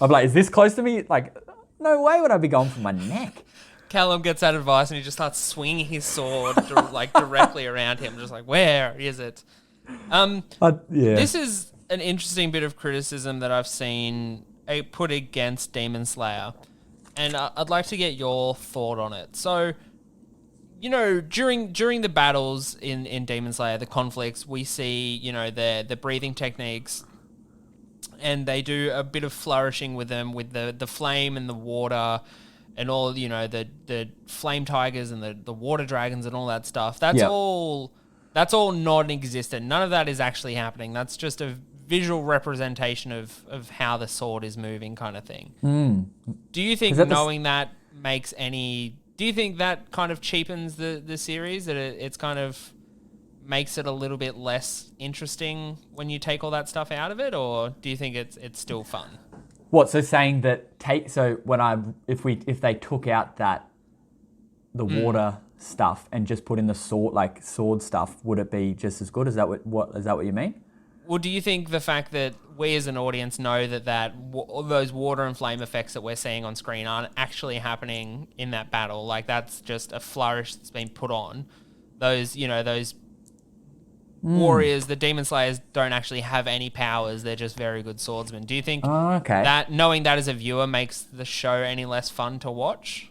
Speaker 4: be like, is this close to me? Like, no way would I be going for my neck.
Speaker 3: Callum gets that advice and he just starts swinging his sword like directly around him, just like, where is it? This is an interesting bit of criticism that I've seen put against Demon Slayer, and I'd like to get your thought on it. So, you know, during the battles in Demon Slayer, the conflicts, we see, you know, the breathing techniques, and they do a bit of flourishing with them, with the flame and the water, and all, you know, the flame tigers and the water dragons and all that stuff. That's all non-existent. None of that is actually happening. That's just a visual representation of how the sword is moving, kind of thing. Do you think knowing that makes any... Do you think that kind of cheapens the series? That it's kind of makes it a little bit less interesting when you take all that stuff out of it? Or do you think it's still fun?
Speaker 4: What, so saying that if they took out the water stuff and just put in the sword stuff, would it be just as good? Is that what you mean?
Speaker 3: Well, do you think the fact that we as an audience know that those water and flame effects that we're seeing on screen aren't actually happening in that battle, like that's just a flourish that's been put on, those warriors, the Demon Slayers, don't actually have any powers. They're just very good swordsmen. Do you think that knowing that as a viewer makes the show any less fun to watch?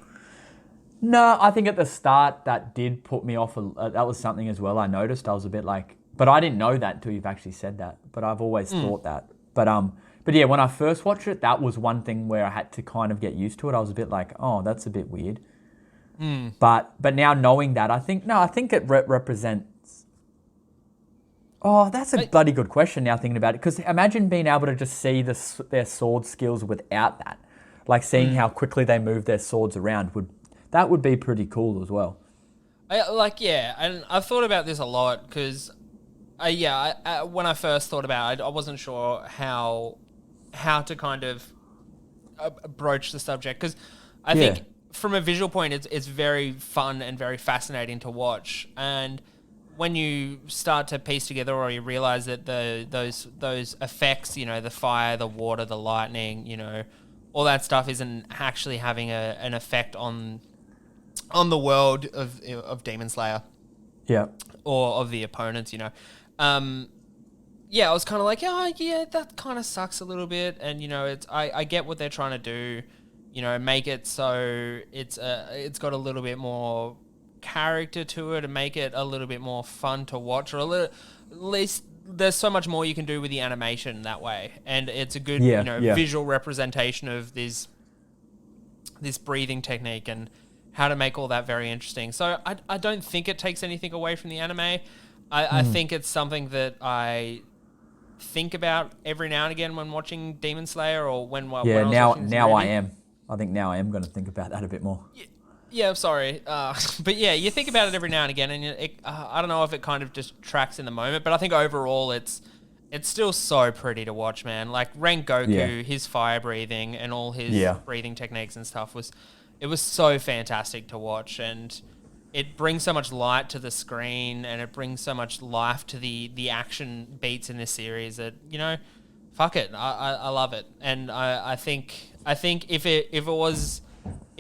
Speaker 4: No, I think at the start that did put me off. That was something as well I noticed. I was a bit like, but I didn't know that until you've actually said that. But I've always thought that. But yeah, when I first watched it, that was one thing where I had to kind of get used to it. I was a bit like, oh, that's a bit weird. But now knowing that, I think it represents. Oh, that's a bloody good question now thinking about it. Because imagine being able to just see their sword skills without that. Like seeing how quickly they move their swords around would be pretty cool as well.
Speaker 3: And I've thought about this a lot because, when I first thought about it, I wasn't sure how to kind of broach the subject, because I think from a visual point, it's very fun and very fascinating to watch. And when you start to piece together, or you realize that those effects, you know, the fire, the water, the lightning, you know, all that stuff isn't actually having an effect on the world of Demon Slayer, or of the opponents, you know. I was kind of like, that kind of sucks a little bit, and you know, I get what they're trying to do, you know, make it so it's got a little bit more character to it and make it a little bit more fun to watch, or at least there's so much more you can do with the animation that way, and it's a good visual representation of this breathing technique and how to make all that very interesting. So I don't think it takes anything away from the anime. I think it's something that I think about every now and again when watching Demon Slayer, or when I was watching
Speaker 4: now I am. I think now I am going to think about that a bit more.
Speaker 3: Yeah, I'm sorry. But yeah, you think about it every now and again, and I don't know if it kind of distracts in the moment, but I think overall it's still so pretty to watch, man. Like Rengoku,
Speaker 4: Yeah.
Speaker 3: his fire breathing and all his
Speaker 4: Yeah.
Speaker 3: breathing techniques and stuff it was so fantastic to watch, and it brings so much light to the screen, and it brings so much life to the action beats in this series that, you know, fuck it, I love it, and I think if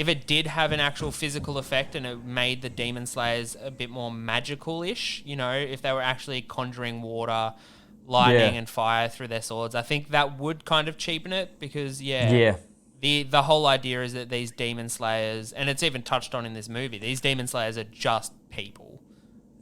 Speaker 3: it did have an actual physical effect and it made the Demon Slayers a bit more magical-ish, you know, if they were actually conjuring water, lightning, and fire through their swords, I think that would kind of cheapen it because, the whole idea is that these Demon Slayers, and it's even touched on in this movie, these Demon Slayers are just people.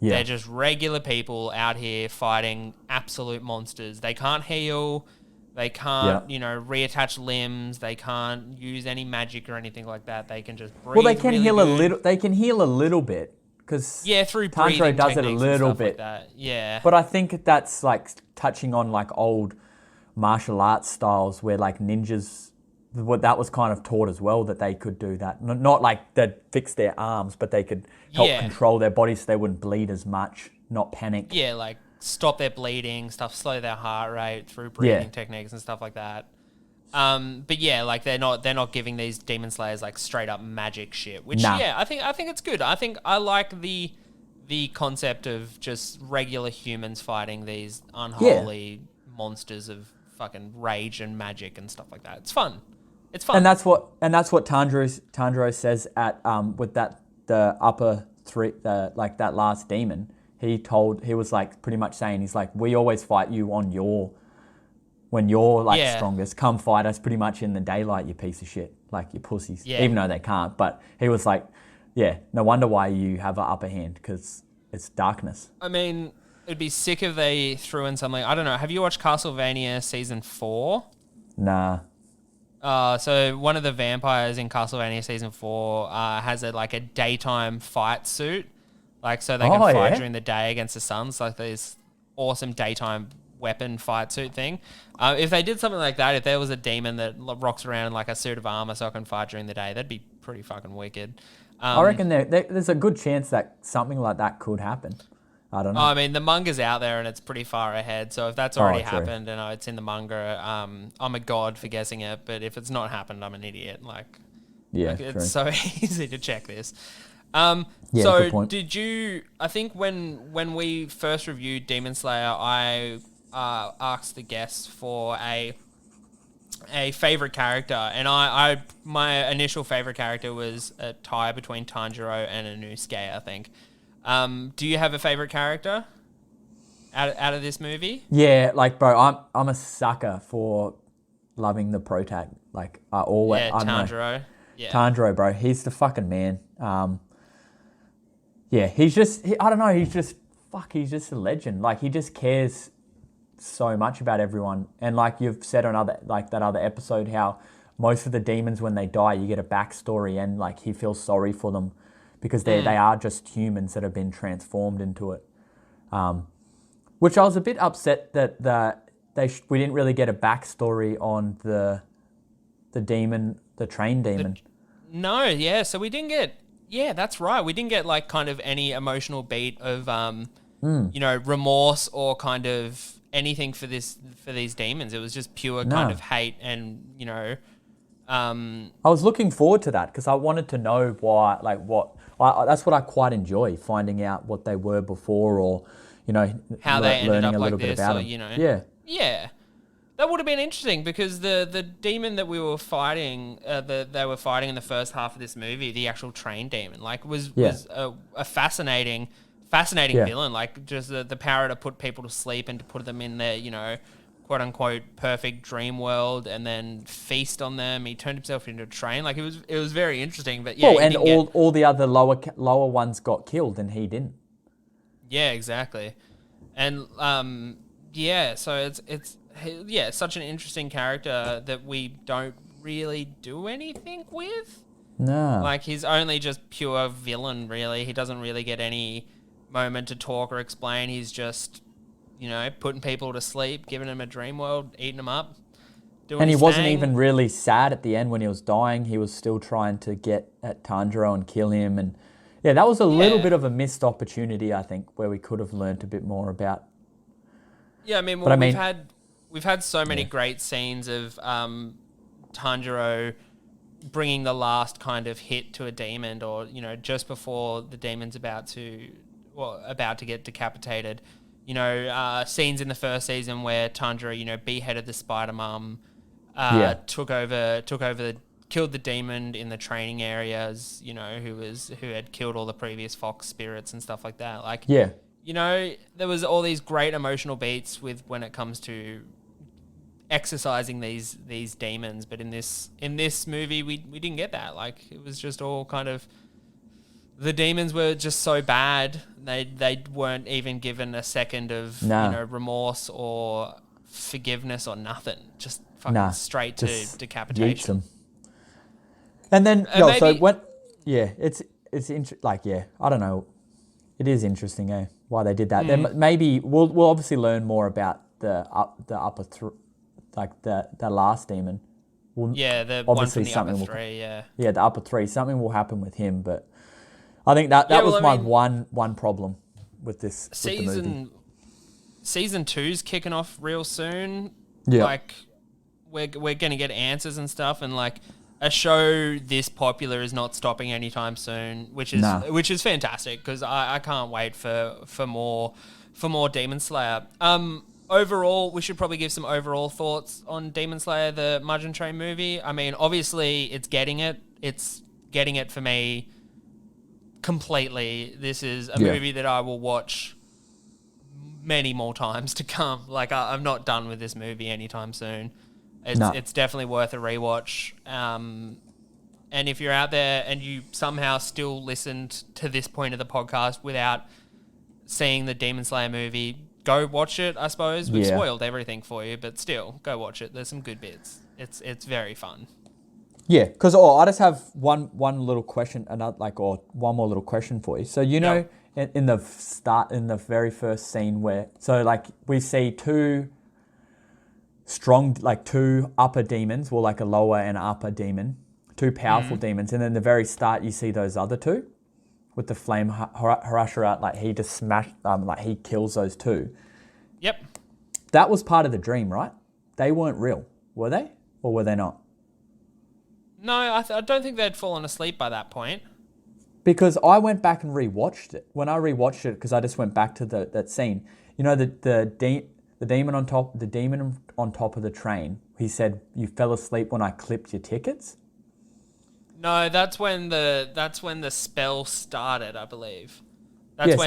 Speaker 4: Yeah.
Speaker 3: They're just regular people out here fighting absolute monsters. They can't heal. They can't, you know, reattach limbs. They can't use any magic or anything like that. They can just breathe.
Speaker 4: Well, they can
Speaker 3: really
Speaker 4: heal
Speaker 3: good.
Speaker 4: a little. They can heal a little bit because
Speaker 3: through
Speaker 4: Tanjiro
Speaker 3: breathing
Speaker 4: does it a
Speaker 3: techniques and
Speaker 4: little
Speaker 3: stuff
Speaker 4: bit.
Speaker 3: like that. Yeah,
Speaker 4: But I think that's like touching on like old martial arts styles where like ninjas, what that was kind of taught as well, that they could do that. Not like they'd fix their arms, but they could help control their bodies so they wouldn't bleed as much, not panic.
Speaker 3: Yeah, like stop their bleeding, stuff, slow their heart rate through breathing techniques and stuff like that. But yeah, like they're not giving these Demon Slayers like straight up magic shit. Which I think it's good. I think I like the concept of just regular humans fighting these unholy monsters of fucking rage and magic and stuff like that. It's fun. It's fun.
Speaker 4: And that's what Tanjiro says at with the upper three, like that last demon. He was like pretty much saying, he's like, we always fight you when you're like strongest. Come fight us pretty much in the daylight, you piece of shit, like you pussies.
Speaker 3: Yeah.
Speaker 4: Even though they can't, but he was like, no wonder why you have an upper hand, because it's darkness.
Speaker 3: I mean, it'd be sick if they threw in something. I don't know. Have you watched Castlevania Season 4?
Speaker 4: Nah.
Speaker 3: So one of the vampires in Castlevania Season 4 has a daytime fight suit. Like, so they can fight during the day against the suns. Like this awesome daytime weapon fight suit thing. If they did something like that, if there was a demon that rocks around in like a suit of armor so I can fight during the day, that'd be pretty fucking wicked.
Speaker 4: I reckon there's a good chance that something like that could happen. I don't know.
Speaker 3: I mean, the manga's out there and it's pretty far ahead. So if that's already happened and it's in the manga, I'm a god for guessing it. But if it's not happened, I'm an idiot. It's so easy to check this. So
Speaker 4: good point.
Speaker 3: did you? I think when we first reviewed Demon Slayer, I asked the guests for a favorite character, and my initial favorite character was a tie between Tanjiro and Inosuke, I think. Do you have a favorite character out of this movie?
Speaker 4: Yeah, like bro, I'm a sucker for loving the protag. Like I always, I don't know.
Speaker 3: Tanjiro. Yeah,
Speaker 4: Tanjiro, bro, he's the fucking man. He's just, I don't know, he's just a legend. Like he just cares so much about everyone, and like you've said on that other episode, how most of the demons when they die, you get a backstory, and like he feels sorry for them because they are just humans that have been transformed into it. Which I was a bit upset that we didn't really get a backstory on the demon, the train demon.
Speaker 3: So we didn't get. Yeah, that's right. We didn't get like kind of any emotional beat of remorse or kind of anything for these demons. It was just pure kind of hate and I
Speaker 4: was looking forward to that because I wanted to know why, like that's what I quite enjoy, finding out what they were before, or
Speaker 3: how they ended up
Speaker 4: a
Speaker 3: like
Speaker 4: little bit
Speaker 3: this,
Speaker 4: about
Speaker 3: or
Speaker 4: them.
Speaker 3: Yeah. That would have been interesting because the demon that we were fighting, they were fighting in the first half of this movie, the actual train demon, like was a fascinating villain, like just the power to put people to sleep and to put them in their, quote unquote perfect dream world and then feast on them. He turned himself into a train. Like it was very interesting, but yeah.
Speaker 4: Oh, and all the other lower ones got killed and he didn't.
Speaker 3: Yeah, exactly. And so it's such an interesting character that we don't really do anything with.
Speaker 4: No.
Speaker 3: Like he's only just pure villain, really. He doesn't really get any moment to talk or explain. He's just, putting people to sleep, giving them a dream world, eating them up. doing
Speaker 4: And he
Speaker 3: his
Speaker 4: wasn't
Speaker 3: thing.
Speaker 4: even really sad at the end when he was dying. He was still trying to get at Tanjiro and kill him. And yeah, that was a little bit of a missed opportunity, I think, where we could have learnt a bit more about.
Speaker 3: Yeah, I mean,
Speaker 4: But I mean,
Speaker 3: we've had so many great scenes of Tanjiro bringing the last kind of hit to a demon, or just before the demon's about to get decapitated. Scenes in the first season where Tanjiro, beheaded the Spider Mum, killed the demon in the training areas, who had killed all the previous Fox spirits and stuff like that. Like, there was all these great emotional beats with when it comes to exercising these demons, but in this movie we didn't get that. Like, it was just all kind of, the demons were just so bad, they weren't even given a second of remorse or forgiveness or nothing. Just fucking straight to decapitation.
Speaker 4: And then I don't know. It is interesting, why they did that. Then maybe we'll obviously learn more about the last demon.
Speaker 3: The one from the upper three.
Speaker 4: The upper three. Something will happen with him, but I think that was one problem with this season. With the movie.
Speaker 3: Season 2's kicking off real soon.
Speaker 4: Yeah.
Speaker 3: Like, we're gonna get answers and stuff, and like, a show this popular is not stopping anytime soon, which is fantastic, because I can't wait for more Demon Slayer. Overall, we should probably give some overall thoughts on Demon Slayer, the Mugen Train movie. I mean, obviously, it's getting it. It's getting it for me completely. This is a movie that I will watch many more times to come. Like, I'm not done with this movie anytime soon. It's definitely worth a rewatch. And if you're out there and you somehow still listened to this point of the podcast without seeing the Demon Slayer movie, go watch it, I suppose. We've spoiled everything for you, but still, go watch it. There's some good bits. It's very fun. Yeah,
Speaker 4: because I just have one little question, or one more little question for you. So in the very first scene we see two upper demons, a lower and upper demon, two powerful demons, and then the very start you see those other two with the flame Harashira, he just smashed, he kills those two.
Speaker 3: Yep.
Speaker 4: That was part of the dream, right? They weren't real, were they? Or were they not?
Speaker 3: No, I don't think they'd fallen asleep by that point.
Speaker 4: Because I went back and rewatched it. When I rewatched it, because I just went back to that scene, the demon on top of the train, he said, "You fell asleep when I clipped your tickets."
Speaker 3: No, that's when the spell started, I believe. But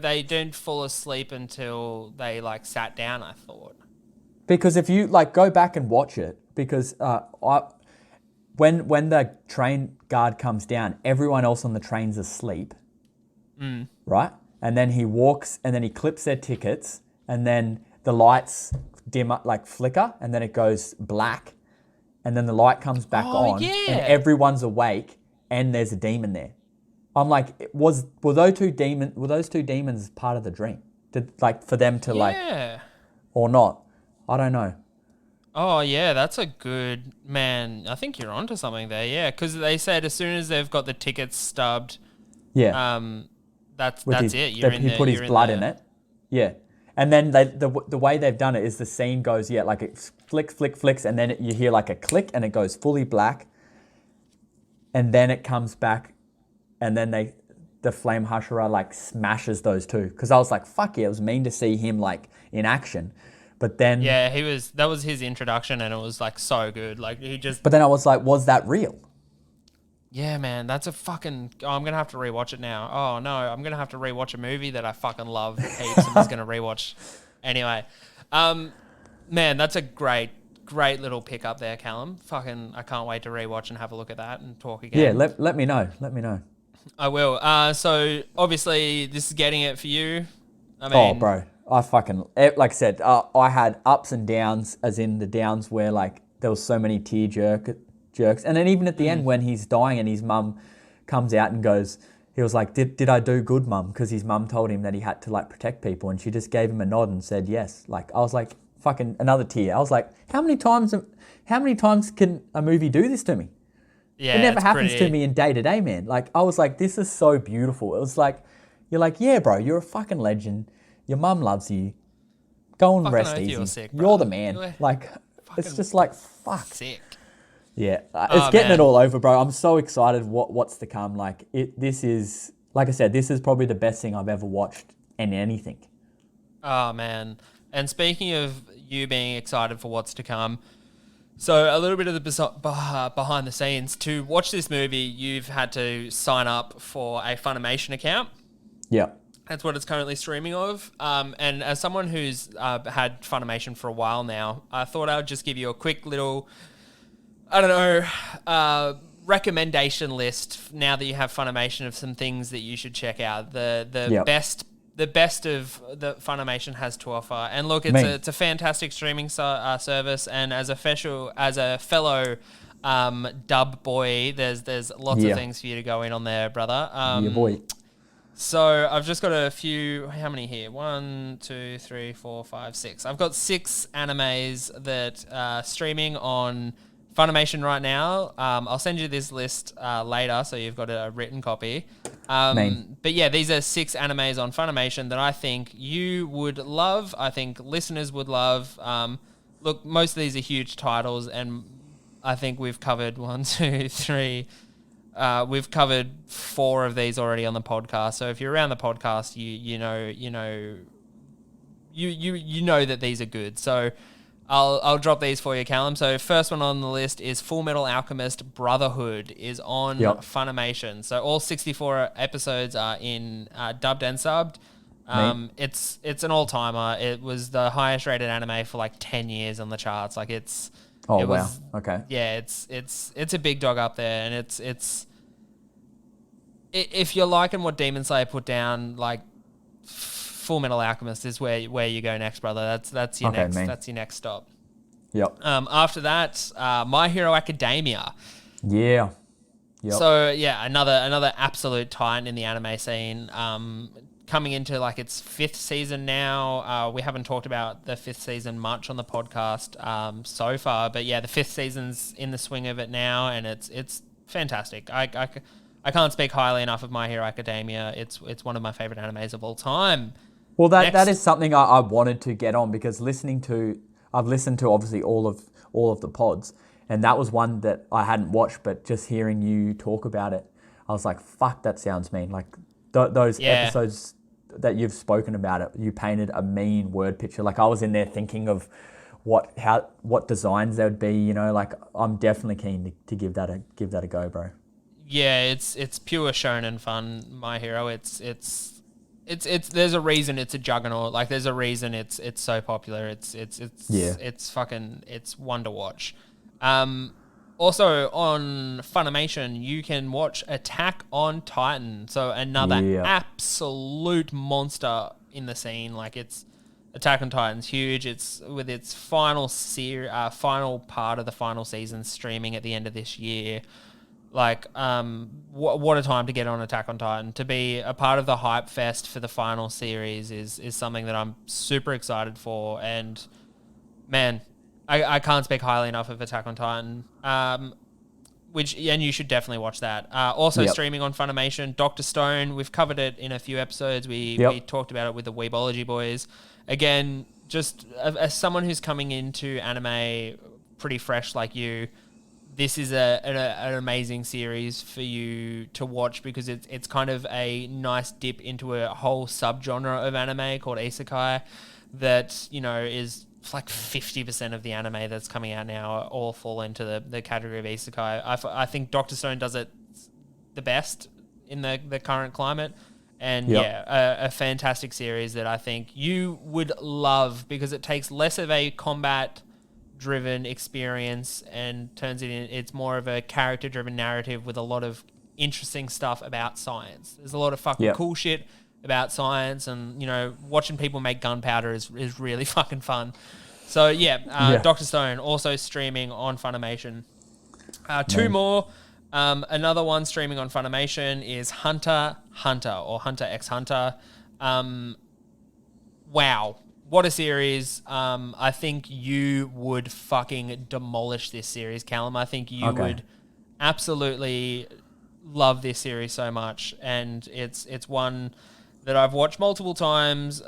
Speaker 3: they didn't fall asleep until they sat down, I thought.
Speaker 4: Because if you go back and watch it, because when the train guard comes down, everyone else on the train's asleep, right? And then he walks, and then he clips their tickets, and then the lights dim up, flicker, and then it goes black, and then the light comes back on, and everyone's awake, and there's a demon there. I'm like, were those two demons part of the dream? For them to or not? I don't know.
Speaker 3: Oh yeah, that's a good man. I think you're onto something there. Yeah, because they said as soon as they've got the tickets stubbed, that's it.
Speaker 4: He put his blood in it. Yeah. And then the way they've done it is the scene goes, it flicks, and then you hear a click, and it goes fully black, and then it comes back, and then the flame Hashira smashes those two. Because I was like, fuck yeah, it was mean to see him in action, but then
Speaker 3: that was his introduction, and it was so good.
Speaker 4: But then I was like, was that real?
Speaker 3: Yeah, man, that's a fucking... Oh, I'm going to have to rewatch it now. Oh, no, I'm going to have to rewatch a movie that I fucking love heaps and just going to rewatch. Anyway, man, that's a great little pick up there, Callum. Fucking, I can't wait to rewatch and have a look at that and talk again.
Speaker 4: Yeah, let me know.
Speaker 3: I will. So, obviously, this is getting it for you. I mean...
Speaker 4: Oh, bro, I fucking... Like I said, I had ups and downs, as in the downs where, there was so many tear jerks. And then even at the end when he's dying and his mum comes out and goes, he was like, did I do good, mum? Because his mum told him that he had to protect people, and she just gave him a nod and said yes. I was like, fucking another tear. I was like, how many times can a movie do this to me?
Speaker 3: Yeah,
Speaker 4: It never
Speaker 3: it's
Speaker 4: happens
Speaker 3: pretty...
Speaker 4: to me in day to day, man. Like, I was like, this is so beautiful. It was like, you're like, yeah, bro, you're a fucking legend. Your mum loves you. Go and
Speaker 3: Fucking
Speaker 4: rest
Speaker 3: oath
Speaker 4: easy.
Speaker 3: you're sick,
Speaker 4: You're
Speaker 3: bro.
Speaker 4: the man.
Speaker 3: You're
Speaker 4: Like, it's just like, fuck.
Speaker 3: sick.
Speaker 4: Yeah,
Speaker 3: Oh,
Speaker 4: it's getting
Speaker 3: man.
Speaker 4: it all over, bro. I'm so excited what's to come. Like, this is, like I said, this is probably the best thing I've ever watched in anything.
Speaker 3: Oh, man. And speaking of you being excited for what's to come, so a little bit of the behind the scenes. To watch this movie, you've had to sign up for a Funimation account.
Speaker 4: Yeah.
Speaker 3: That's what it's currently streaming of. And as someone who's had Funimation for a while now, I thought I would just give you a quick little, I don't know, recommendation list now that you have Funimation of some things that you should check out. The best of the Funimation has to offer. And look, it's a fantastic streaming service. And as a fellow dub boy, there's lots of things for you to go in on there, brother.
Speaker 4: Yeah, boy.
Speaker 3: So I've just got a few. How many here? 1, 2, 3, 4, 5, 6. I've got 6 animes that are streaming on Funimation right now. I'll send you this list later, so you've got a written copy. But yeah, these are 6 animes on Funimation that I think you would love. I think listeners would love. Look, most of these are huge titles, and I think we've covered 1, 2, 3. We've covered 4 of these already on the podcast. So if you're around the podcast, you know that these are good. So I'll drop these for you, Callum. So first one on the list is Fullmetal Alchemist Brotherhood is on Funimation. So all 64 episodes are in dubbed and subbed. It's an all timer. It was the highest rated anime for like 10 years on the charts. Like it's.
Speaker 4: Oh, wow. Okay.
Speaker 3: Yeah, it's a big dog up there, and it's if you're liking what Demon Slayer put down, like Fullmetal Alchemist is where you go next, brother. That's your next stop.
Speaker 4: Yep.
Speaker 3: After that, My Hero Academia.
Speaker 4: Yeah. Yep.
Speaker 3: So yeah, another absolute titan in the anime scene. Coming into like its 5th season now. We haven't talked about the 5th season much on the podcast so far, but yeah, the 5th season's in the swing of it now, and it's fantastic. I can't speak highly enough of My Hero Academia. It's one of my favorite animes of all time.
Speaker 4: Well, that is something I wanted to get on, because I've listened to obviously all of the pods, and that was one that I hadn't watched, but just hearing you talk about it, I was like, fuck, that sounds mean. Like those episodes that you've spoken about it, you painted a mean word picture. Like I was in there thinking of what designs there would be, you know, like I'm definitely keen to give that a go, bro. Yeah,
Speaker 3: it's pure shonen fun, My Hero. It's there's a reason it's a juggernaut. Like there's a reason it's so popular. It's one to watch. Also on Funimation, you can watch Attack on Titan. So another absolute monster in the scene. Like it's Attack on Titan's huge. It's with its final part of the final season streaming at the end of this year. Like, what a time to get on Attack on Titan. To be a part of the hype fest for the final series is something that I'm super excited for. And man, I can't speak highly enough of Attack on Titan. And you should definitely watch that. Also streaming on Funimation, Dr. Stone. We've covered it in a few episodes. We talked about it with the Weebology boys. Again, just as someone who's coming into anime pretty fresh like you, this is an amazing series for you to watch, because it's kind of a nice dip into a whole subgenre of anime called isekai that, you know, is like 50% of the anime that's coming out now all fall into the category of isekai. I think Dr. Stone does it the best in the current climate. And a fantastic series that I think you would love, because it takes less of a combat-driven experience and turns it in. It's more of a character-driven narrative with a lot of interesting stuff about science. There's a lot of fucking cool shit about science, and you know, watching people make gunpowder is really fucking fun. So Dr. Stone also streaming on Funimation. Two more. Another one streaming on Funimation is Hunter x Hunter. Wow, what a series. I think you would fucking demolish this series, Callum. I think you would absolutely love this series so much, and it's one that I've watched multiple times.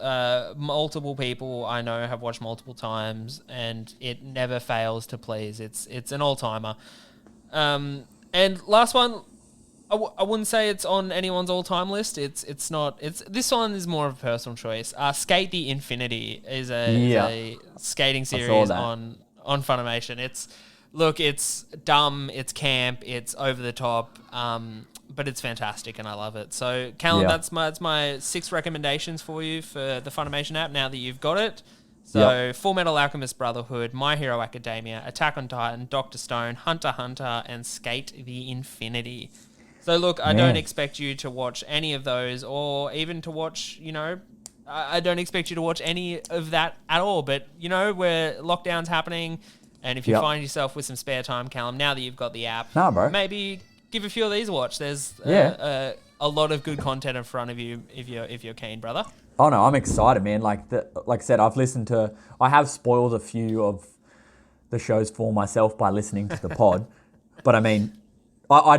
Speaker 3: Multiple people I know have watched multiple times, and it never fails to please. It's an all-timer. And last one, I wouldn't say it's on anyone's all-time list. It's not. This one is more of a personal choice. Skate the Infinity is a skating series on Funimation. It's dumb, it's camp, it's over the top, but it's fantastic and I love it. So, Callum, that's my 6 recommendations for you for the Funimation app now that you've got it. So, Fullmetal Alchemist Brotherhood, My Hero Academia, Attack on Titan, Dr. Stone, Hunter x Hunter, and Skate the Infinity. So, look, I don't expect you to watch any of those or even to watch, I don't expect you to watch any of that at all. But, where lockdown's happening, and if you find yourself with some spare time, Callum, now that you've got the app, maybe give a few of these a watch. There's a lot of good content in front of you if you're keen, brother.
Speaker 4: Oh no, I'm excited, man. Like I said, I have spoiled a few of the shows for myself by listening to the pod, but I mean, I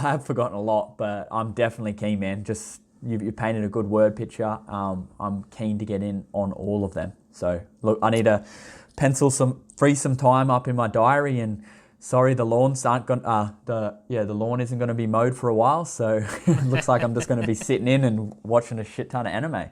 Speaker 4: have forgotten a lot, but I'm definitely keen, man. Just you painted a good word picture. I'm keen to get in on all of them. So look, I need to free some time up in my diary, and sorry, the lawns aren't going. The lawn isn't going to be mowed for a while, so it looks like I'm just going to be sitting in and watching a shit ton of anime.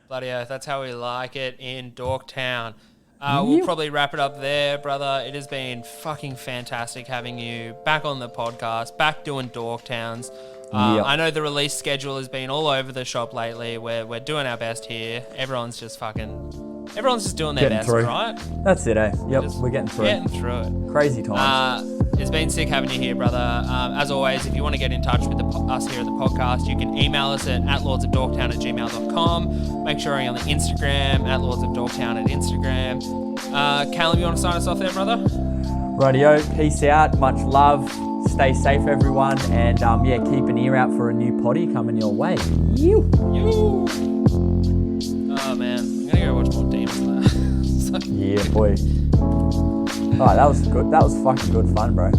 Speaker 3: Bloody oath, that's how we like it in Dorktown. We'll probably wrap it up there, brother. It has been fucking fantastic having you back on the podcast, back doing Dorktowns. I know the release schedule has been all over the shop lately. We're doing our best here. Everyone's just doing their best, right?
Speaker 4: That's it, eh? Yep, we're getting through
Speaker 3: it.
Speaker 4: Crazy times.
Speaker 3: It's been sick having you here, brother. As always, if you want to get in touch with us here at the podcast, you can email us at lordsofdorktown@gmail.com. Make sure you're on the Instagram, at lordsofdorktown at Instagram. Callum, you want to sign us off there, brother?
Speaker 4: Radio, peace out, much love. Stay safe, everyone, and keep an ear out for a new potty coming your way. You.
Speaker 3: Oh man, I'm gonna go watch more Demon Slayer.
Speaker 4: Yeah, boy. Alright, that was good. That was fucking good fun, bro.